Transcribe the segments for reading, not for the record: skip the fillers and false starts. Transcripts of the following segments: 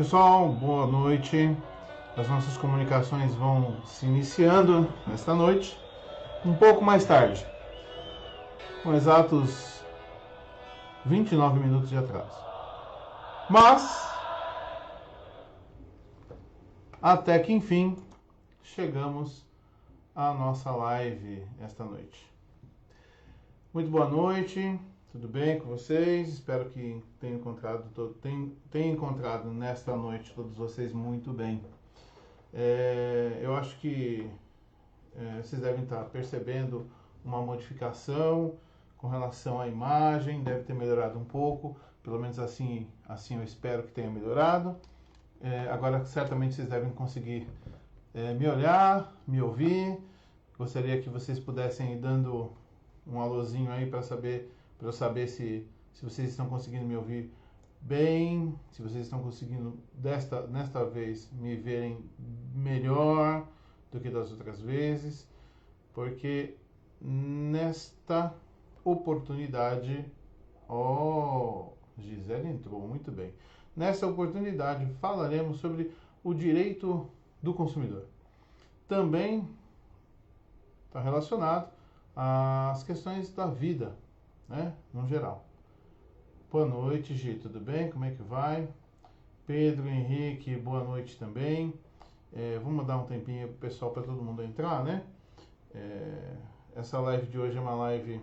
Pessoal, boa noite. As nossas comunicações vão se iniciando nesta noite, um pouco mais tarde, com exatos 29 minutos de atraso. Mas, até que enfim, chegamos à nossa live esta noite. Muito boa noite, tudo bem com vocês? Espero que tenham encontrado nesta noite todos vocês muito bem. Eu acho que vocês devem estar percebendo uma modificação com relação à imagem, deve ter melhorado um pouco, pelo menos assim eu espero que tenha melhorado. Agora certamente vocês devem conseguir me olhar, me ouvir. Gostaria que vocês pudessem ir dando um alôzinho aí para eu saber se vocês estão conseguindo me ouvir bem, se vocês estão conseguindo nesta vez me verem melhor do que das outras vezes, porque nesta oportunidade, Gisele entrou muito bem. Nessa oportunidade falaremos sobre o direito do consumidor. Também está relacionado às questões da vida, né, no geral. Boa noite, Gi, tudo bem? Como é que vai? Pedro, Henrique, boa noite também. Vamos dar um tempinho pro pessoal, para todo mundo entrar, né? Essa live de hoje é uma live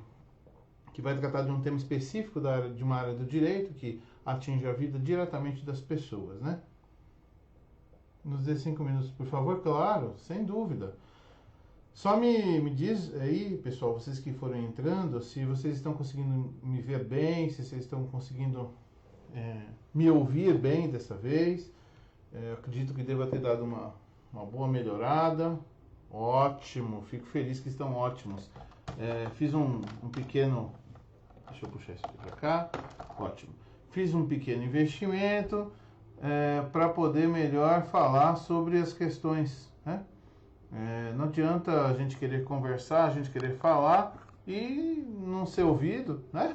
que vai tratar de um tema específico de uma área do direito que atinge a vida diretamente das pessoas, né? Nos dê 5 minutos, por favor, claro, sem dúvida. Só me diz aí, pessoal, vocês que foram entrando, se vocês estão conseguindo me ver bem, se vocês estão conseguindo me ouvir bem dessa vez. Acredito que deva ter dado uma boa melhorada. Ótimo, fico feliz que estão ótimos. Fiz um pequeno... Deixa eu puxar isso aqui para cá. Ótimo. Fiz um pequeno investimento para poder melhor falar sobre as questões, né? Não adianta a gente querer conversar, a gente querer falar e não ser ouvido, né?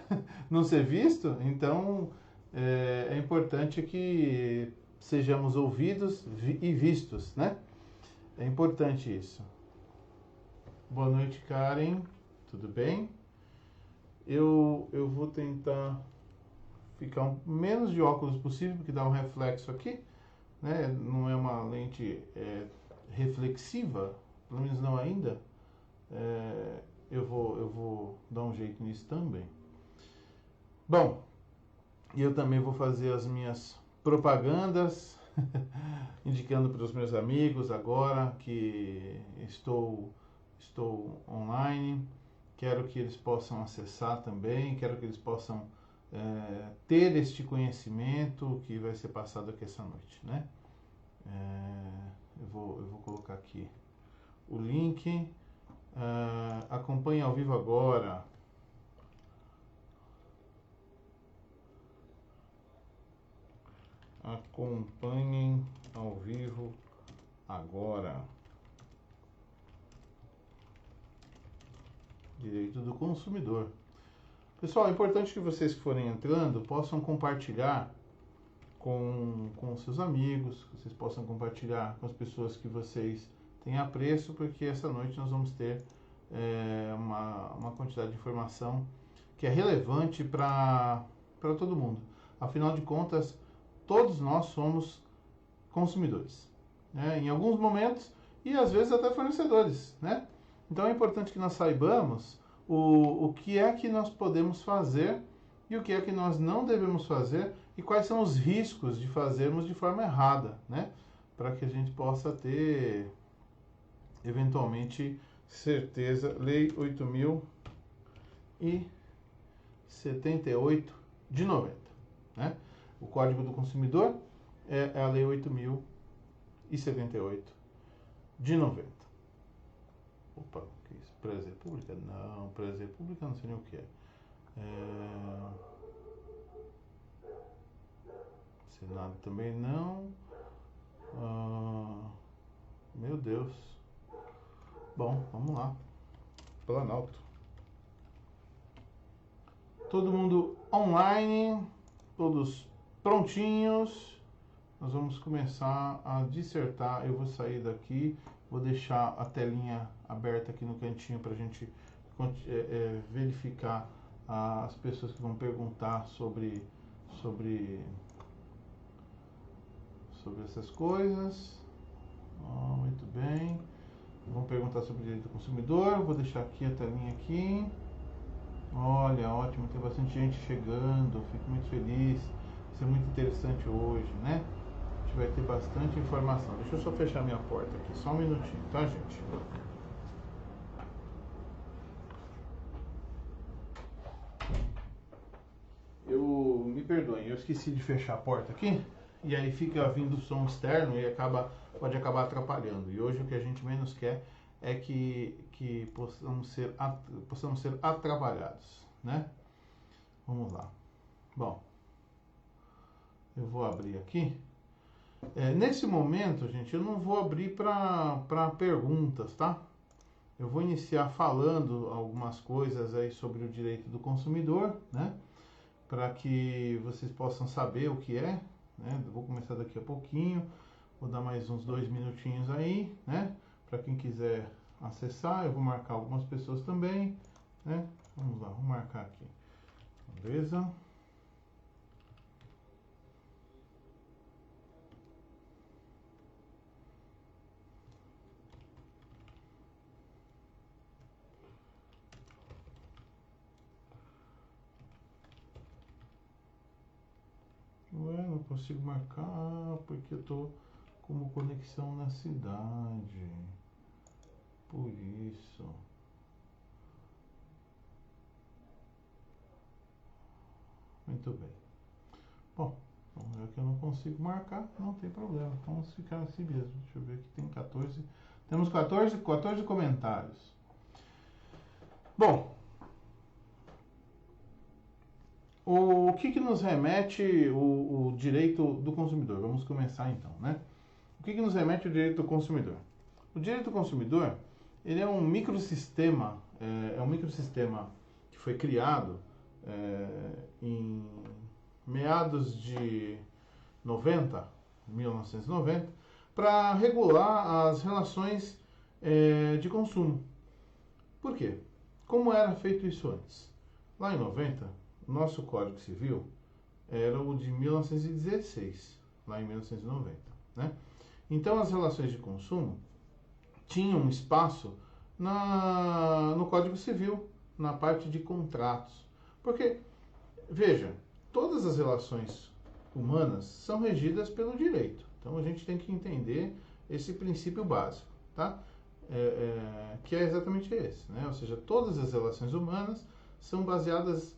Não ser visto. Então, é importante que sejamos ouvidos e vistos, né? É importante isso. Boa noite, Karen. Tudo bem? Eu vou tentar ficar o menos de óculos possível, porque dá um reflexo aqui, né? Não é uma lente reflexiva, pelo menos não ainda. Eu vou dar um jeito nisso também. Bom, e eu também vou fazer as minhas propagandas, indicando para os meus amigos agora que estou online. Quero que eles possam acessar também, quero que eles possam ter este conhecimento que vai ser passado aqui essa noite, né? Eu vou colocar aqui o link. Acompanhe ao vivo agora. Acompanhem ao vivo agora. Direito do consumidor. Pessoal, é importante que vocês que forem entrando possam compartilhar com seus amigos, que vocês possam compartilhar com as pessoas que vocês têm apreço, porque essa noite nós vamos ter uma quantidade de informação que é relevante para todo mundo. Afinal de contas, todos nós somos consumidores, né? Em alguns momentos, e às vezes até fornecedores, né? Então é importante que nós saibamos o que é que nós podemos fazer e o que é que nós não devemos fazer e quais são os riscos de fazermos de forma errada, né? Para que a gente possa ter, eventualmente, certeza. Lei 8.078 de 90, né? O Código do Consumidor é a Lei 8.078 de 90. Opa, que isso? Prazer Pública? Não, Prazer Pública não sei nem o que é. Senado também não. Meu Deus. Bom, vamos lá. Planalto. Todo mundo online, todos prontinhos. nós vamos começar a dissertar. Eu vou sair daqui, vou deixar a telinha aberta aqui no cantinho para a gente verificar as pessoas que vão perguntar sobre essas coisas. Muito bem. Vão perguntar sobre o direito do consumidor. Vou deixar aqui a telinha aqui. Olha, ótimo, tem bastante gente chegando. Fico muito feliz. Vai ser muito interessante hoje, né? A gente vai ter bastante informação. Deixa eu só fechar minha porta aqui, só um minutinho, tá, gente? Me perdoem, eu esqueci de fechar a porta aqui. E aí fica vindo som externo e pode acabar atrapalhando. E hoje o que a gente menos quer é que possamos ser atrapalhados, né? Vamos lá. Bom, eu vou abrir aqui. Nesse momento, gente, eu não vou abrir para perguntas, tá? Eu vou iniciar falando algumas coisas aí sobre o direito do consumidor, né? Para que vocês possam saber o que é, né? Vou começar daqui a pouquinho, vou dar mais uns 2 minutinhos aí, né? Para quem quiser acessar, eu vou marcar algumas pessoas também, né? Vamos lá, vou marcar aqui. Beleza? Ué, não consigo marcar porque eu tô como conexão na cidade. Por isso. Muito bem. Bom, já que eu não consigo marcar, não tem problema. Vamos ficar assim mesmo. Deixa eu ver aqui, tem 14. Temos 14 comentários. Bom, o que nos remete o direito do consumidor? Vamos começar então, né? O que nos remete o direito do consumidor? O direito do consumidor, ele é um microsistema, que foi criado em meados de 1990, para regular as relações de consumo. Por quê? Como era feito isso antes? Lá em 90, o nosso Código Civil era o de 1916, lá em 1990, né? Então, as relações de consumo tinham um espaço no Código Civil, na parte de contratos. Porque, veja, todas as relações humanas são regidas pelo direito. Então, a gente tem que entender esse princípio básico, tá? Que é exatamente esse, né? Ou seja, todas as relações humanas são baseadas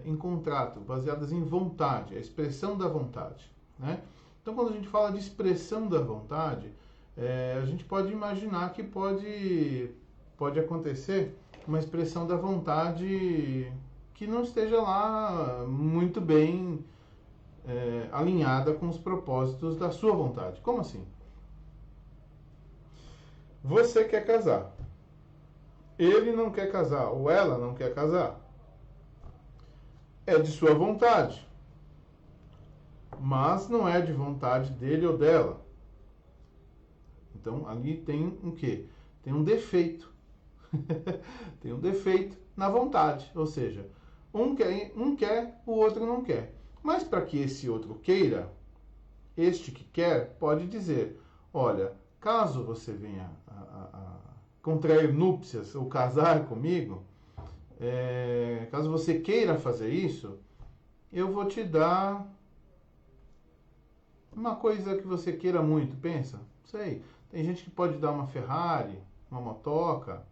em contrato, baseadas em vontade, a expressão da vontade, né? Então, quando a gente fala de expressão da vontade, a gente pode imaginar que pode acontecer uma expressão da vontade que não esteja lá muito bem alinhada com os propósitos da sua vontade. Como assim? Você quer casar. Ele não quer casar, ou ela não quer casar. É de sua vontade, mas não é de vontade dele ou dela. Então, ali tem um quê? Tem um defeito. Tem um defeito na vontade. Ou seja, um quer, o outro não quer. Mas para que esse outro queira, este que quer pode dizer, olha, caso você venha a contrair núpcias ou casar comigo, caso você queira fazer isso, eu vou te dar uma coisa que você queira muito. Pensa, sei, tem gente que pode dar uma Ferrari, uma motoca,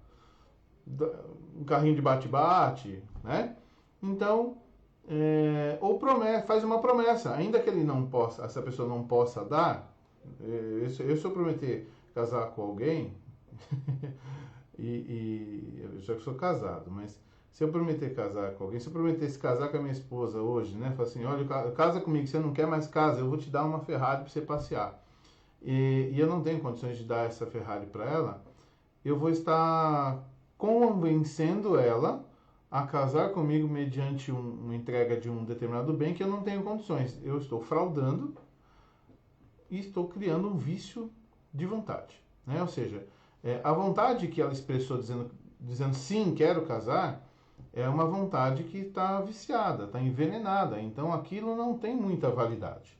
um carrinho de bate-bate, né? Então, ou faz uma promessa, ainda que essa pessoa não possa dar. Se eu prometer casar com alguém, eu já sou casado, mas se eu prometer casar com alguém, se eu prometesse casar com a minha esposa hoje, né? Falar assim, olha, casa comigo, você não quer mais casa, eu vou te dar uma Ferrari para você passear. E eu não tenho condições de dar essa Ferrari para ela, eu vou estar convencendo ela a casar comigo mediante uma entrega de um determinado bem que eu não tenho condições. Eu estou fraudando e estou criando um vício de vontade, né? Ou seja, a vontade que ela expressou dizendo sim, quero casar, é uma vontade que está viciada, está envenenada, então aquilo não tem muita validade.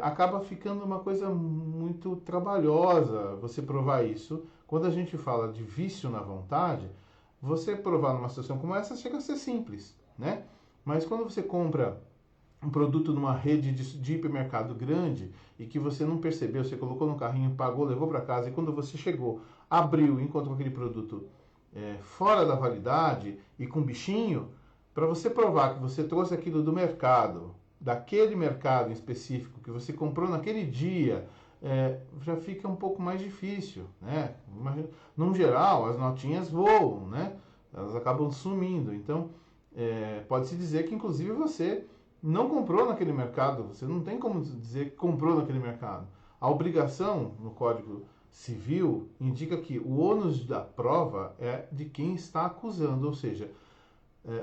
Acaba ficando uma coisa muito trabalhosa você provar isso. Quando a gente fala de vício na vontade, você provar numa situação como essa chega a ser simples, né? Mas quando você compra um produto numa rede de hipermercado grande e que você não percebeu, você colocou no carrinho, pagou, levou para casa e quando você chegou, abriu e encontrou aquele produto fora da validade e com bichinho, para você provar que você trouxe aquilo do mercado, daquele mercado em específico que você comprou naquele dia, já fica um pouco mais difícil, né? No geral, as notinhas voam, né? Elas acabam sumindo. Então, pode-se dizer que, inclusive, você não comprou naquele mercado. Você não tem como dizer que comprou naquele mercado. A obrigação no Código Civil indica que o ônus da prova é de quem está acusando, ou seja,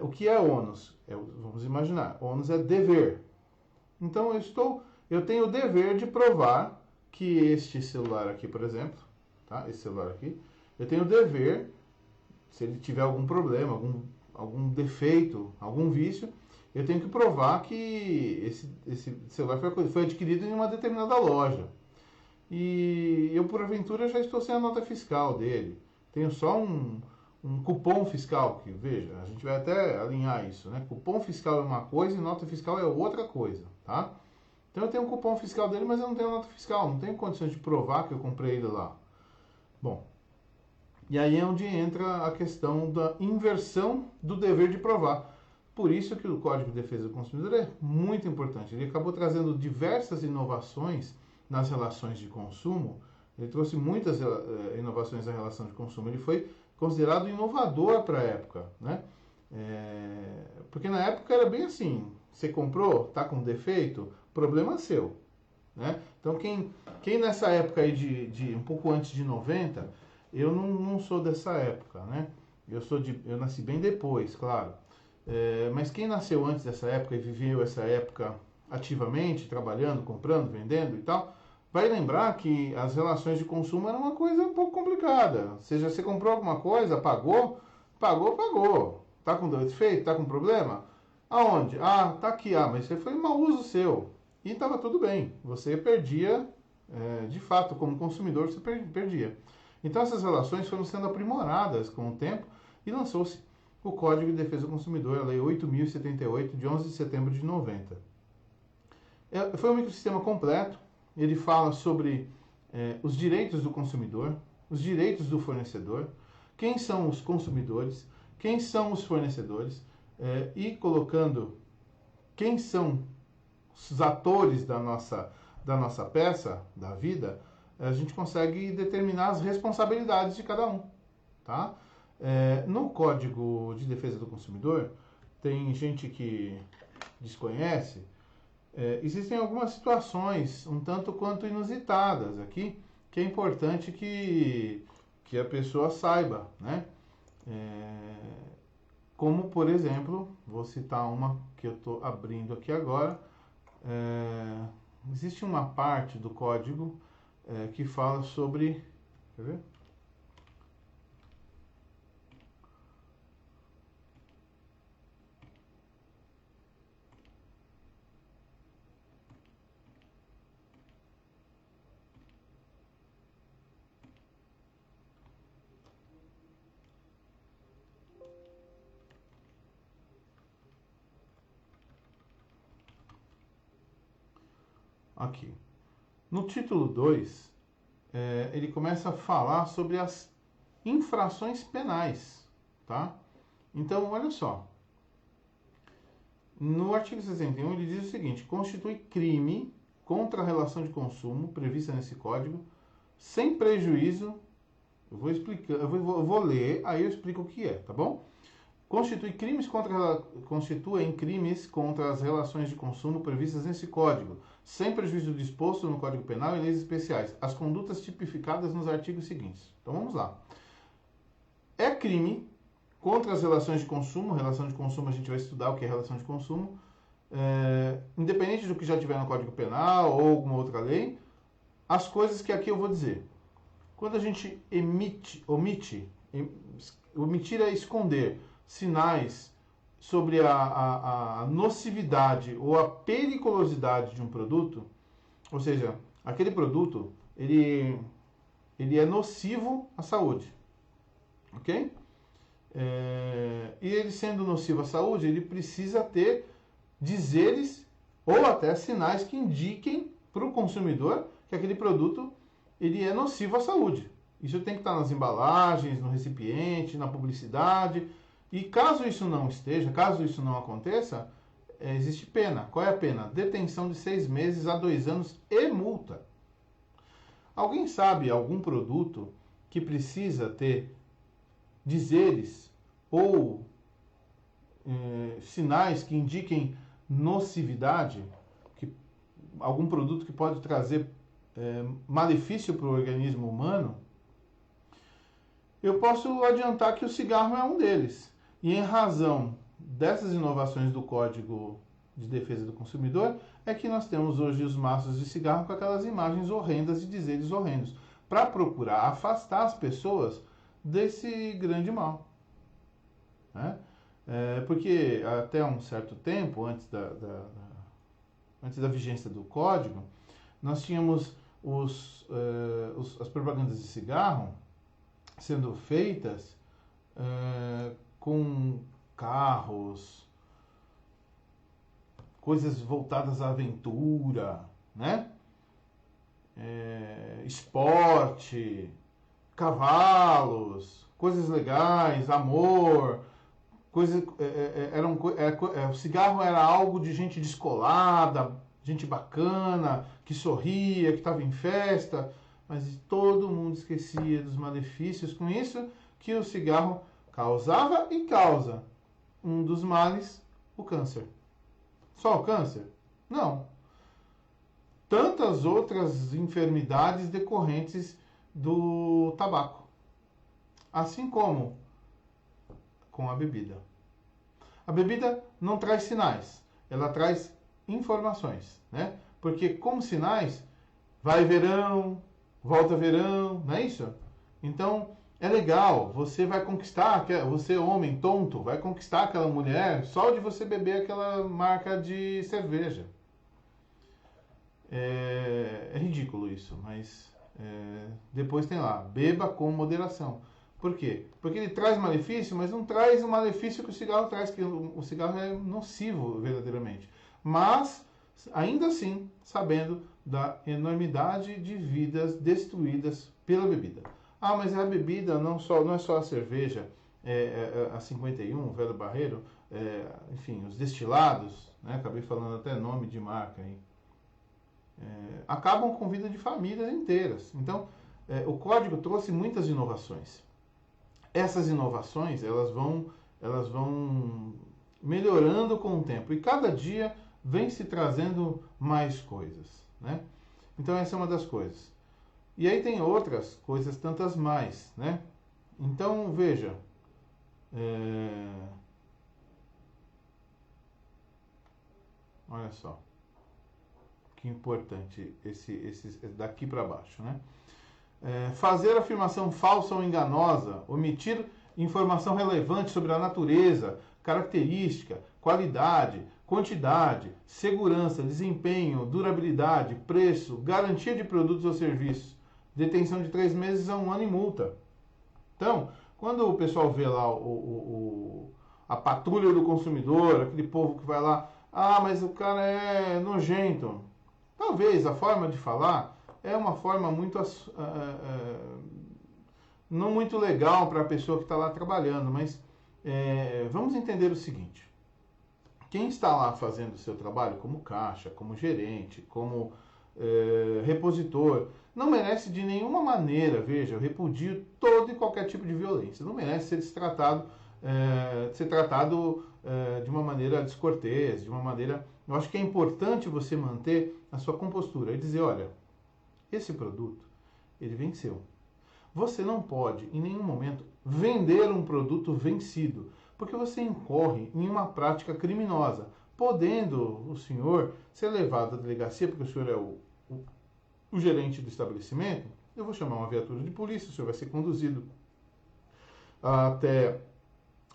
o que é ônus? Vamos imaginar, ônus é dever. Então eu tenho o dever de provar que este celular aqui, por exemplo, tá? Esse celular aqui, eu tenho o dever, se ele tiver algum problema, algum defeito, algum vício, eu tenho que provar que esse celular foi adquirido em uma determinada loja. E eu, por aventura, já estou sem a nota fiscal dele. Tenho só um cupom fiscal, que veja, a gente vai até alinhar isso, né? Cupom fiscal é uma coisa e nota fiscal é outra coisa, tá? Então eu tenho um cupom fiscal dele, mas eu não tenho nota fiscal, não tenho condições de provar que eu comprei ele lá. Bom, e aí é onde entra a questão da inversão do dever de provar. Por isso que o Código de Defesa do Consumidor é muito importante. Ele acabou trazendo diversas inovações nas relações de consumo. Ele trouxe muitas inovações na relação de consumo. Ele foi considerado inovador para a época, né? Porque na época era bem assim, você comprou, está com defeito, problema seu, né? Então quem nessa época aí de um pouco antes de 90, eu não sou dessa época, né? Eu nasci bem depois, claro. Mas quem nasceu antes dessa época e viveu essa época ativamente, trabalhando, comprando, vendendo e tal, vai lembrar que as relações de consumo eram uma coisa um pouco complicada. Ou seja, você comprou alguma coisa, pagou. Tá com defeito? Tá com problema? Aonde? Ah, tá aqui. Ah, mas isso foi um mau uso seu. E estava tudo bem. Você perdia, de fato, como consumidor, você perdia. Então essas relações foram sendo aprimoradas com o tempo e lançou-se o Código de Defesa do Consumidor, a Lei 8.078, de 11 de setembro de 90. Foi um microsistema completo. Ele fala sobre os direitos do consumidor, os direitos do fornecedor, quem são os consumidores, quem são os fornecedores, e colocando quem são os atores da nossa peça, da vida, a gente consegue determinar as responsabilidades de cada um, tá? No Código de Defesa do Consumidor, tem gente que desconhece, existem algumas situações um tanto quanto inusitadas aqui, que é importante que a pessoa saiba, né? Como, por exemplo, vou citar uma que eu estou abrindo aqui agora. Existe uma parte do código que fala sobre... Quer ver? Aqui. No título 2, ele começa a falar sobre as infrações penais, tá? Então, olha só. No artigo 61, ele diz o seguinte: constitui crime contra a relação de consumo prevista nesse código, sem prejuízo. Eu vou explicar, eu vou ler, aí eu explico o que é, tá bom? Constituem crimes contra as relações de consumo previstas nesse Código, sem prejuízo do disposto no Código Penal e leis especiais, as condutas tipificadas nos artigos seguintes. Então vamos lá. É crime contra as relações de consumo. Relação de consumo, a gente vai estudar o que é relação de consumo. independente do que já tiver no Código Penal ou alguma outra lei, as coisas que aqui eu vou dizer. Quando a gente omitir é esconder sinais sobre a nocividade ou a periculosidade de um produto, ou seja, aquele produto, ele é nocivo à saúde, ok? E ele sendo nocivo à saúde, ele precisa ter dizeres ou até sinais que indiquem para o consumidor que aquele produto ele é nocivo à saúde. Isso tem que estar nas embalagens, no recipiente, na publicidade. E caso isso não esteja, caso isso não aconteça, existe pena. Qual é a pena? Detenção de 6 meses a 2 anos e multa. Alguém sabe algum produto que precisa ter dizeres ou sinais que indiquem nocividade? Algum produto que pode trazer malefício para o organismo humano? Eu posso adiantar que o cigarro é um deles. E em razão dessas inovações do Código de Defesa do Consumidor, é que nós temos hoje os maços de cigarro com aquelas imagens horrendas e dizeres horrendos, para procurar afastar as pessoas desse grande mal. Né? Porque até um certo tempo, antes da vigência do Código, nós tínhamos as propagandas de cigarro sendo feitas com carros, coisas voltadas à aventura, né? Esporte, cavalos, coisas legais, amor, coisas, o cigarro era algo de gente descolada, gente bacana, que sorria, que estava em festa, mas todo mundo esquecia dos malefícios com isso que o cigarro causava e causa. Um dos males, o câncer. Só o câncer? Não. Tantas outras enfermidades decorrentes do tabaco. Assim como com a bebida. A bebida não traz sinais, ela traz informações, né? Porque como sinais, vai verão, volta verão, não é isso? Então, é legal, você vai conquistar, você homem tonto, vai conquistar aquela mulher só de você beber aquela marca de cerveja. É ridículo isso, mas depois tem lá, beba com moderação. Por quê? Porque ele traz malefício, mas não traz o malefício que o cigarro traz, que o cigarro é nocivo verdadeiramente. Mas, ainda assim, sabendo da enormidade de vidas destruídas pela bebida. Ah, mas a bebida não é só a cerveja, a 51, o Velho Barreiro, enfim, os destilados, né, acabei falando até nome de marca aí, acabam com vida de famílias inteiras. Então, o código trouxe muitas inovações. Essas inovações, elas vão melhorando com o tempo e cada dia vem se trazendo mais coisas, né? Então essa é uma das coisas. E aí tem outras coisas tantas mais, né? Então veja, olha só que importante esse daqui para baixo, né? Fazer afirmação falsa ou enganosa, omitir informação relevante sobre a natureza, característica, qualidade, quantidade, segurança, desempenho, durabilidade, preço, garantia de produtos ou serviços, detenção de 3 meses a 1 ano e multa. Então, quando o pessoal vê lá a patrulha do consumidor, aquele povo que vai lá, mas o cara é nojento. Talvez a forma de falar é uma forma muito não muito legal para a pessoa que está lá trabalhando, mas vamos entender o seguinte. Quem está lá fazendo o seu trabalho como caixa, como gerente, como repositor, não merece de nenhuma maneira, veja, eu repudio todo e qualquer tipo de violência. Não merece ser tratado de uma maneira descortês, de uma maneira... Eu acho que é importante você manter a sua compostura e dizer, olha, esse produto, ele venceu. Você não pode, em nenhum momento, vender um produto vencido, porque você incorre em uma prática criminosa. podendo o senhor ser levado à delegacia, porque o senhor é o gerente do estabelecimento. Eu vou chamar uma viatura de polícia, o senhor vai ser conduzido até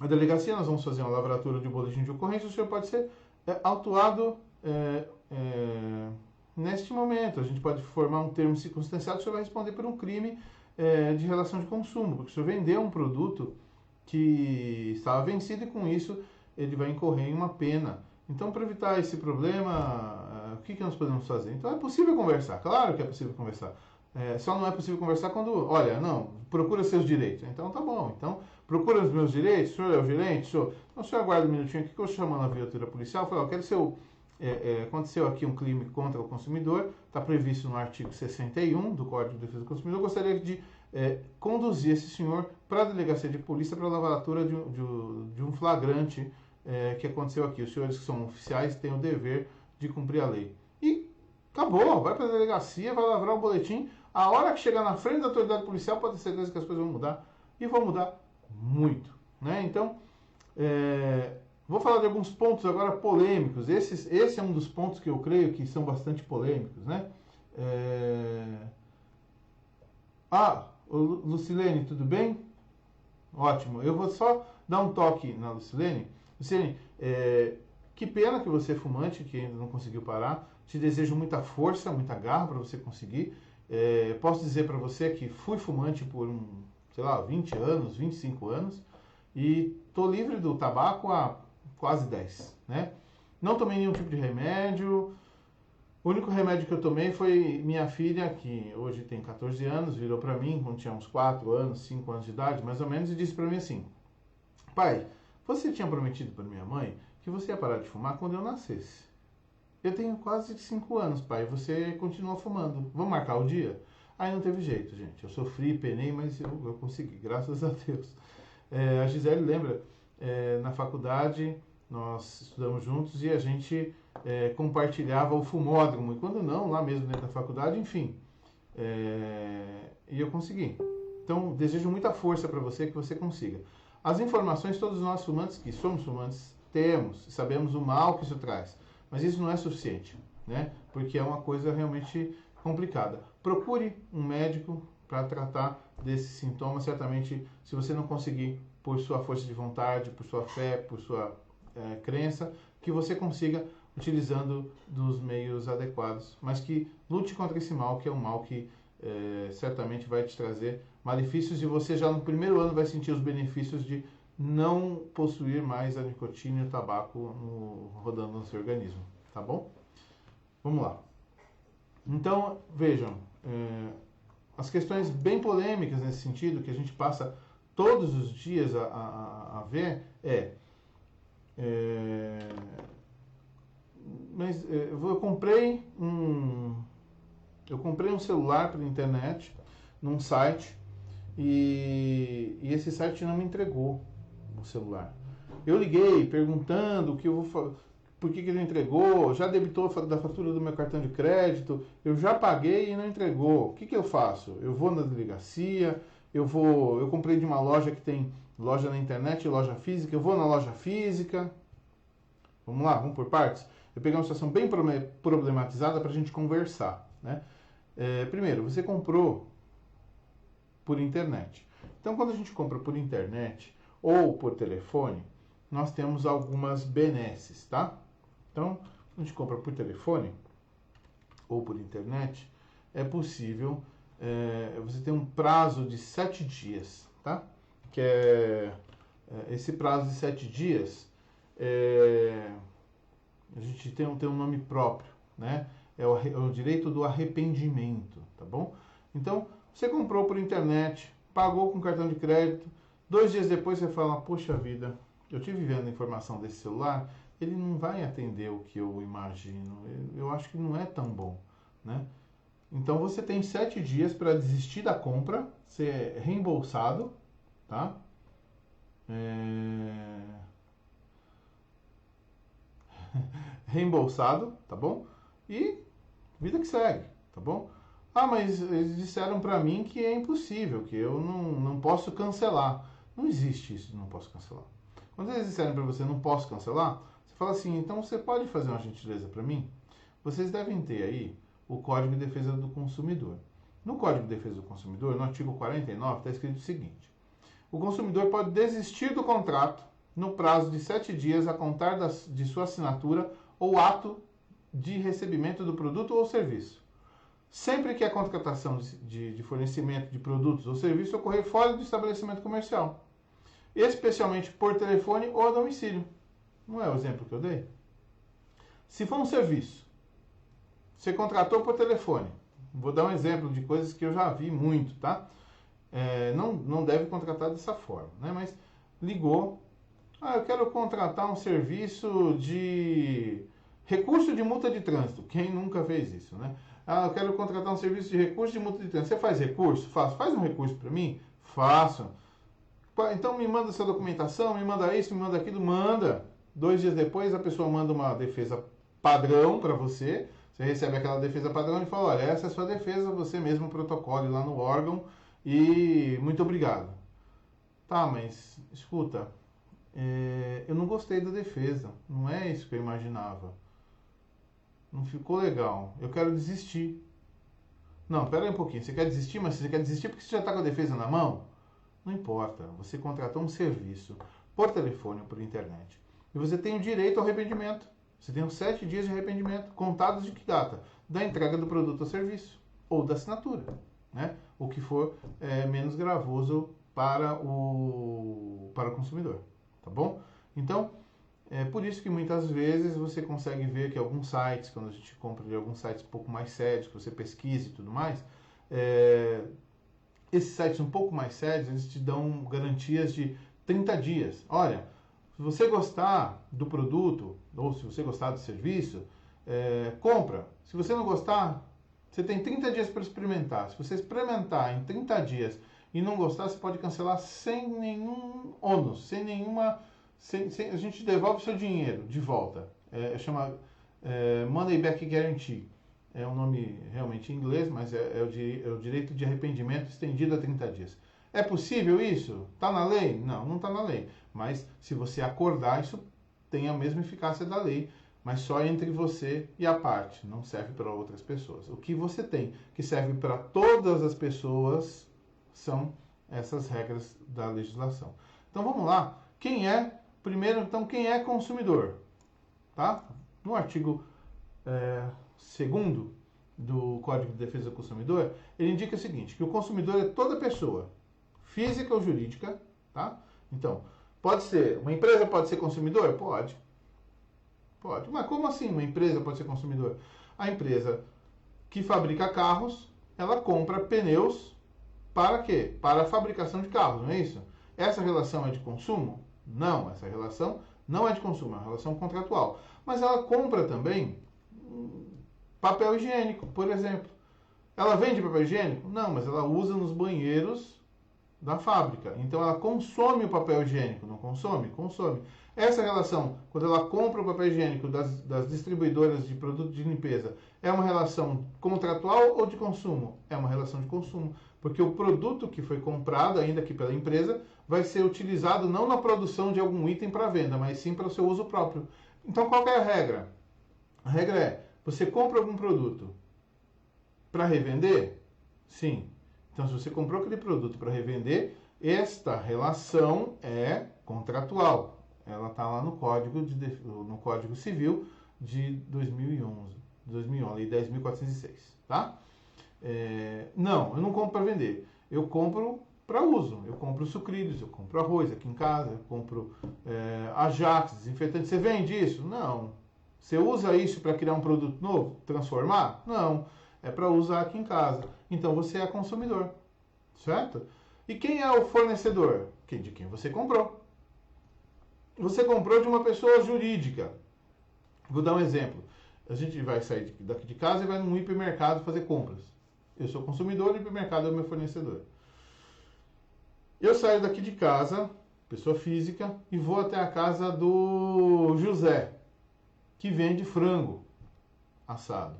a delegacia, nós vamos fazer uma lavratura de boletim de ocorrência, o senhor pode ser autuado neste momento. A gente pode formar um termo circunstanciado, o senhor vai responder por um crime de relação de consumo, porque o senhor vendeu um produto que estava vencido e com isso ele vai incorrer em uma pena. Então, para evitar esse problema, o que nós podemos fazer? Então, é possível conversar, claro que é possível conversar. Só não é possível conversar quando, olha, não, procura seus direitos. Então, tá bom, então, procura os meus direitos, o senhor é o gerente, senhor... Então, o senhor aguarda um minutinho aqui que eu estou chamando a viatura policial, eu falo, quero seu... aconteceu aqui um crime contra o consumidor, está previsto no artigo 61 do Código de Defesa do Consumidor, eu gostaria de conduzir esse senhor para a delegacia de polícia para a lavratura de um flagrante que aconteceu aqui. Os senhores que são oficiais têm o dever de cumprir a lei. E acabou, vai para a delegacia, vai lavrar o boletim. A hora que chegar na frente da autoridade policial, pode ter certeza que as coisas vão mudar. E vão mudar muito. Né? Então, vou falar de alguns pontos agora polêmicos. Esse é um dos pontos que eu creio que são bastante polêmicos. Né? Lucilene, tudo bem? Ótimo. Eu vou só dar um toque na Lucilene. Lucilene, que pena que você é fumante, que ainda não conseguiu parar. Te desejo muita força, muita garra para você conseguir. Posso dizer para você que fui fumante por 20 anos, 25 anos. E estou livre do tabaco há quase 10. Né? Não tomei nenhum tipo de remédio. O único remédio que eu tomei foi minha filha, que hoje tem 14 anos, virou para mim quando tinha uns 4 anos, 5 anos de idade, mais ou menos, e disse para mim assim: pai, você tinha prometido para minha mãe que você ia parar de fumar quando eu nascesse. Eu tenho quase 5 anos, pai, você continua fumando. Vamos marcar o dia? Aí não teve jeito, gente. Eu sofri, penei, mas eu consegui, graças a Deus. A Gisele lembra, na faculdade nós estudamos juntos e a gente compartilhava o fumódromo. E quando não, lá mesmo dentro da faculdade, enfim. E eu consegui. Então, desejo muita força para você, que você consiga. As informações, todos nós fumantes, que somos fumantes, temos, sabemos o mal que isso traz. Mas isso não é suficiente, né? Porque é uma coisa realmente complicada. Procure um médico para tratar desses sintomas. Certamente, se você não conseguir por sua força de vontade, por sua fé, por sua crença, que você consiga utilizando dos meios adequados. Mas que lute contra esse mal, que é um mal que certamente vai te trazer malefícios, e você já no primeiro ano vai sentir os benefícios de não possuir mais a nicotina e o tabaco rodando no seu organismo, tá bom? Vamos lá. Então, vejam, as questões bem polêmicas nesse sentido, que a gente passa todos os dias a ver, eu comprei um celular pela internet, num site, e esse site não me entregou o celular. Eu liguei perguntando por que ele não entregou, já debitou da fatura do meu cartão de crédito, eu já paguei e não entregou. O que eu faço? Eu vou na delegacia, eu comprei de uma loja que tem loja na internet e loja física, eu vou na loja física. Vamos lá, vamos por partes. Eu peguei uma situação bem problematizada para a gente conversar. Né? Primeiro, você comprou por internet. Então, quando a gente compra por internet ou por telefone, nós temos algumas benesses, tá? Então, quando a gente compra por telefone ou por internet, é possível você ter um prazo de 7 dias, tá? Que esse prazo de 7 dias, a gente tem um nome próprio, né? É o direito do arrependimento, tá bom? Então, você comprou por internet, pagou com cartão de crédito, 2 dias depois você fala: poxa vida, eu estive vendo a informação desse celular, ele não vai atender o que eu imagino, eu acho que não é tão bom, né? Então você tem 7 dias para desistir da compra, ser reembolsado, tá? Reembolsado, tá bom? E vida que segue, tá bom? Mas eles disseram para mim que é impossível, que eu não posso cancelar. Não existe isso de não posso cancelar. Quando eles disserem para você não posso cancelar, você Fala assim, então você pode fazer uma gentileza para mim? Vocês devem ter aí o Código de Defesa do Consumidor. No Código de Defesa do Consumidor, no artigo 49, está escrito o seguinte: o consumidor pode desistir do contrato no prazo de 7 dias a contar de sua assinatura ou ato de recebimento do produto ou serviço, sempre que a contratação de fornecimento de produtos ou serviços ocorrer fora do estabelecimento comercial, especialmente por telefone ou a domicílio. Não é o exemplo que eu dei? Se for um serviço, você contratou por telefone. Vou dar um exemplo de coisas que eu já vi muito, tá? Não deve contratar dessa forma, né? Mas ligou, eu quero contratar um serviço de recurso de multa de trânsito. Quem nunca fez isso, né? Eu quero contratar um serviço de recurso de multa de trânsito. Você faz recurso? Faço. Faz um recurso para mim? Faço. Então me manda essa documentação, me manda isso, me manda aquilo, manda. 2 dias depois a pessoa manda uma defesa padrão para você. Você recebe aquela defesa padrão e fala, olha, essa é a sua defesa, você mesmo protocole lá no órgão e muito obrigado. Tá, mas escuta, eu não gostei da defesa, não é isso que eu imaginava. Não ficou legal, eu quero desistir. Não, pera aí um pouquinho, você quer desistir, mas você quer desistir porque você já está com a defesa na mão? Não importa, você contratou um serviço por telefone ou por internet e você tem o direito ao arrependimento. Você tem os 7 dias de arrependimento, contados de que data? Da entrega do produto ou serviço, ou da assinatura, né? O que for menos gravoso para o consumidor, tá bom? Então, é por isso que muitas vezes você consegue ver que alguns sites, quando a gente compra de alguns sites um pouco mais sérios, que você pesquisa e tudo mais, esses sites um pouco mais sérios, eles te dão garantias de 30 dias. Olha, se você gostar do produto, ou se você gostar do serviço, compra. Se você não gostar, você tem 30 dias para experimentar. Se você experimentar em 30 dias e não gostar, você pode cancelar sem nenhum ônus, sem nenhuma... a gente devolve o seu dinheiro de volta. Chama Money Back Guarantee. É um nome realmente em inglês, mas é o direito de arrependimento estendido a 30 dias. É possível isso? Está na lei? Não, não está na lei. Mas se você acordar, isso tem a mesma eficácia da lei, mas só entre você e a parte, não serve para outras pessoas. O que você tem, que serve para todas as pessoas, são essas regras da legislação. Então vamos lá. Primeiro, então, quem é consumidor? Tá? No artigo 2º do Código de Defesa do Consumidor, ele indica o seguinte, que o consumidor é toda pessoa, física ou jurídica, tá? Então, pode ser, uma empresa pode ser consumidor? Pode. Pode. Mas como assim uma empresa pode ser consumidor? A empresa que fabrica carros, ela compra pneus para quê? Para a fabricação de carros, não é isso? Essa relação é de consumo? Não, essa relação não é de consumo, é uma relação contratual. Mas ela compra também papel higiênico, por exemplo. Ela vende papel higiênico? Não, mas ela usa nos banheiros da fábrica. Então ela consome o papel higiênico, não consome? Consome. Essa relação, quando ela compra o papel higiênico das distribuidoras de produtos de limpeza, é uma relação contratual ou de consumo? É uma relação de consumo. Porque o produto que foi comprado, ainda que pela empresa, vai ser utilizado não na produção de algum item para venda, mas sim para o seu uso próprio. Então qual que é a regra? A regra é, você compra algum produto para revender? Sim. Então, se você comprou aquele produto para revender, esta relação é contratual. Ela está lá no Código Civil de 2011, Lei 10.406, tá? Não, eu não compro para vender. Eu compro para uso. Eu compro sucrilhos, eu compro arroz aqui em casa, eu compro Ajax, desinfetante. Você vende isso? Não. Você usa isso para criar um produto novo? Transformar? Não. É para usar aqui em casa. Então você é consumidor, certo? E quem é o fornecedor? De quem você comprou. Você comprou de uma pessoa jurídica. Vou dar um exemplo. A gente vai sair daqui de casa e vai num hipermercado fazer compras. Eu sou consumidor e o hipermercado é o meu fornecedor. Eu saio daqui de casa, pessoa física, e vou até a casa do José, que vende frango assado.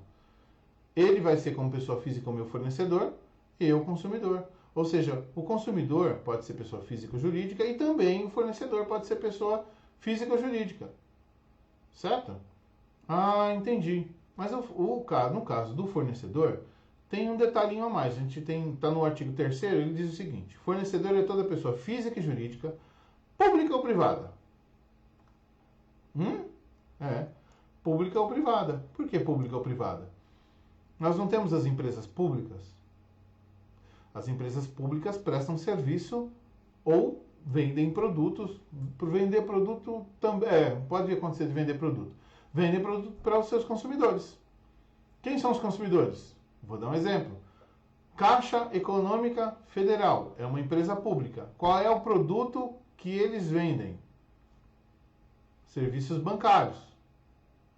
Ele vai ser como pessoa física o meu fornecedor e eu consumidor. Ou seja, o consumidor pode ser pessoa física ou jurídica e também o fornecedor pode ser pessoa física ou jurídica. certo? Ah, entendi. Mas no caso do fornecedor, tem um detalhinho a mais. A gente tá no artigo 3º, ele diz o seguinte: fornecedor é toda pessoa física e jurídica, pública ou privada. Hum? É. Pública ou privada. Por que pública ou privada? Nós não temos as empresas públicas. As empresas públicas prestam serviço ou vendem produtos. Por vender produto também. Pode acontecer de vender produto. Vendem produto para os seus consumidores. Quem são os consumidores? Vou dar um exemplo. Caixa Econômica Federal é uma empresa pública. Qual é o produto que eles vendem? Serviços bancários.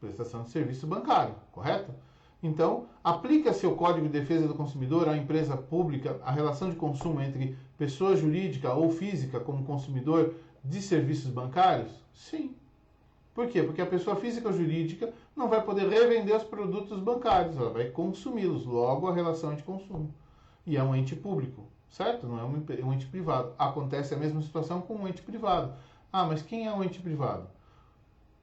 Prestação de serviço bancário, correto? Então, aplica-se o Código de Defesa do Consumidor à empresa pública, a relação de consumo entre pessoa jurídica ou física como consumidor de serviços bancários? Sim. Por quê? Porque a pessoa física ou jurídica não vai poder revender os produtos bancários, ela vai consumi-los, logo a relação é de consumo. E é um ente público, certo? Não é um ente privado. Acontece a mesma situação com um ente privado. Ah, mas quem é um ente privado?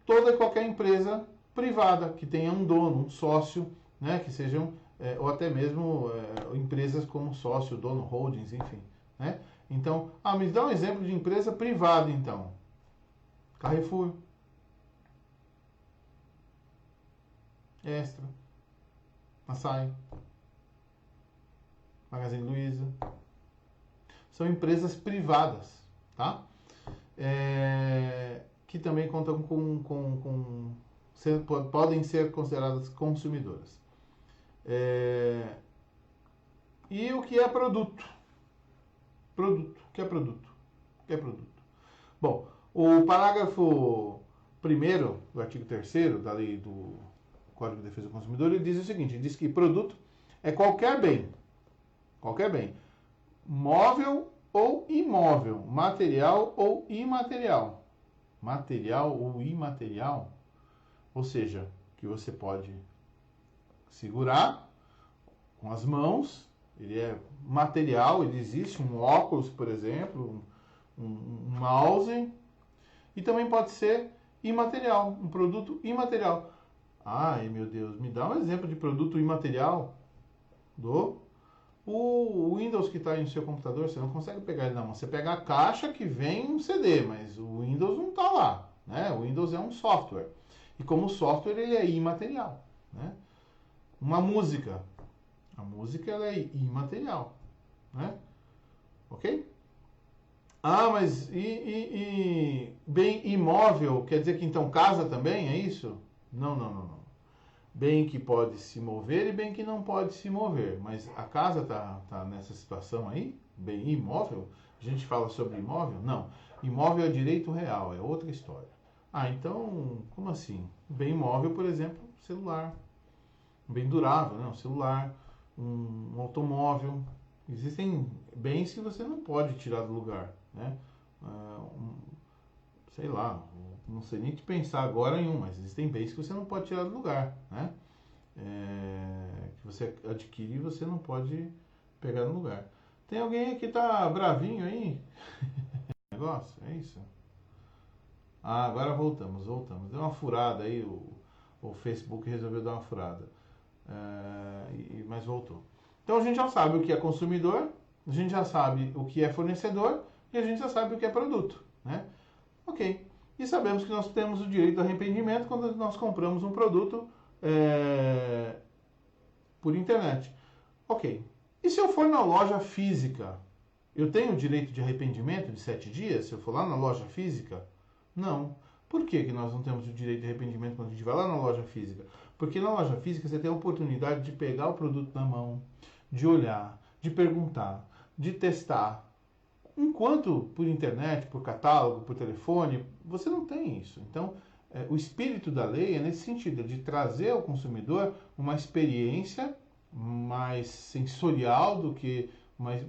Toda e qualquer empresa privada que tenha um dono, um sócio, né, que sejam, ou até mesmo empresas como sócio, dono, holdings, enfim. Né? Então, me dá um exemplo de empresa privada, então. Carrefour. Extra. Açaí. Magazine Luiza. São empresas privadas, tá? Que também contam podem ser consideradas consumidoras. E o que é produto? Produto. O que é produto? O que é produto? Bom, o parágrafo 1º do artigo 3º da lei do Código de Defesa do Consumidor, ele diz o seguinte, ele diz que produto é qualquer bem, móvel ou imóvel, material ou imaterial. Material ou imaterial, ou seja, que você pode segurar com as mãos, ele é material, ele existe, um óculos, por exemplo, um mouse, e também pode ser imaterial, um produto imaterial. Ai, meu Deus, me dá um exemplo de produto imaterial. O Windows que está aí no seu computador, você não consegue pegar ele na mão. Você pega a caixa que vem um CD, mas o Windows não está lá. Né? O Windows é um software. E como software, ele é imaterial. Né? Uma música. A música ela é imaterial. Né? Ok? Mas bem imóvel, quer dizer que então casa também, é isso? Não. Bem que pode se mover e bem que não pode se mover. Mas a casa tá nessa situação aí? Bem imóvel? A gente fala sobre imóvel? Não. Imóvel é direito real, é outra história. Então, como assim? Bem imóvel, por exemplo, celular. Bem durável, né? Um celular, um automóvel. Existem bens que você não pode tirar do lugar, né? Sei lá, não sei nem te pensar agora em mas existem bens que você não pode tirar do lugar, né? Que você adquire e você não pode pegar no lugar. Tem alguém que tá bravinho aí? Negócio? É isso? Agora voltamos. Deu uma furada aí, o Facebook resolveu dar uma furada. Mas voltou. Então a gente já sabe o que é consumidor, a gente já sabe o que é fornecedor e a gente já sabe o que é produto, né? Ok. E sabemos que nós temos o direito de arrependimento quando nós compramos um produto por internet. Ok. E se eu for na loja física, eu tenho o direito de arrependimento de 7 dias? Se eu for lá na loja física? Não. Por que nós não temos o direito de arrependimento quando a gente vai lá na loja física? Porque na loja física você tem a oportunidade de pegar o produto na mão, de olhar, de perguntar, de testar. Enquanto por internet, por catálogo, por telefone, você não tem isso. Então, o espírito da lei é nesse sentido, de trazer ao consumidor uma experiência mais sensorial do que uma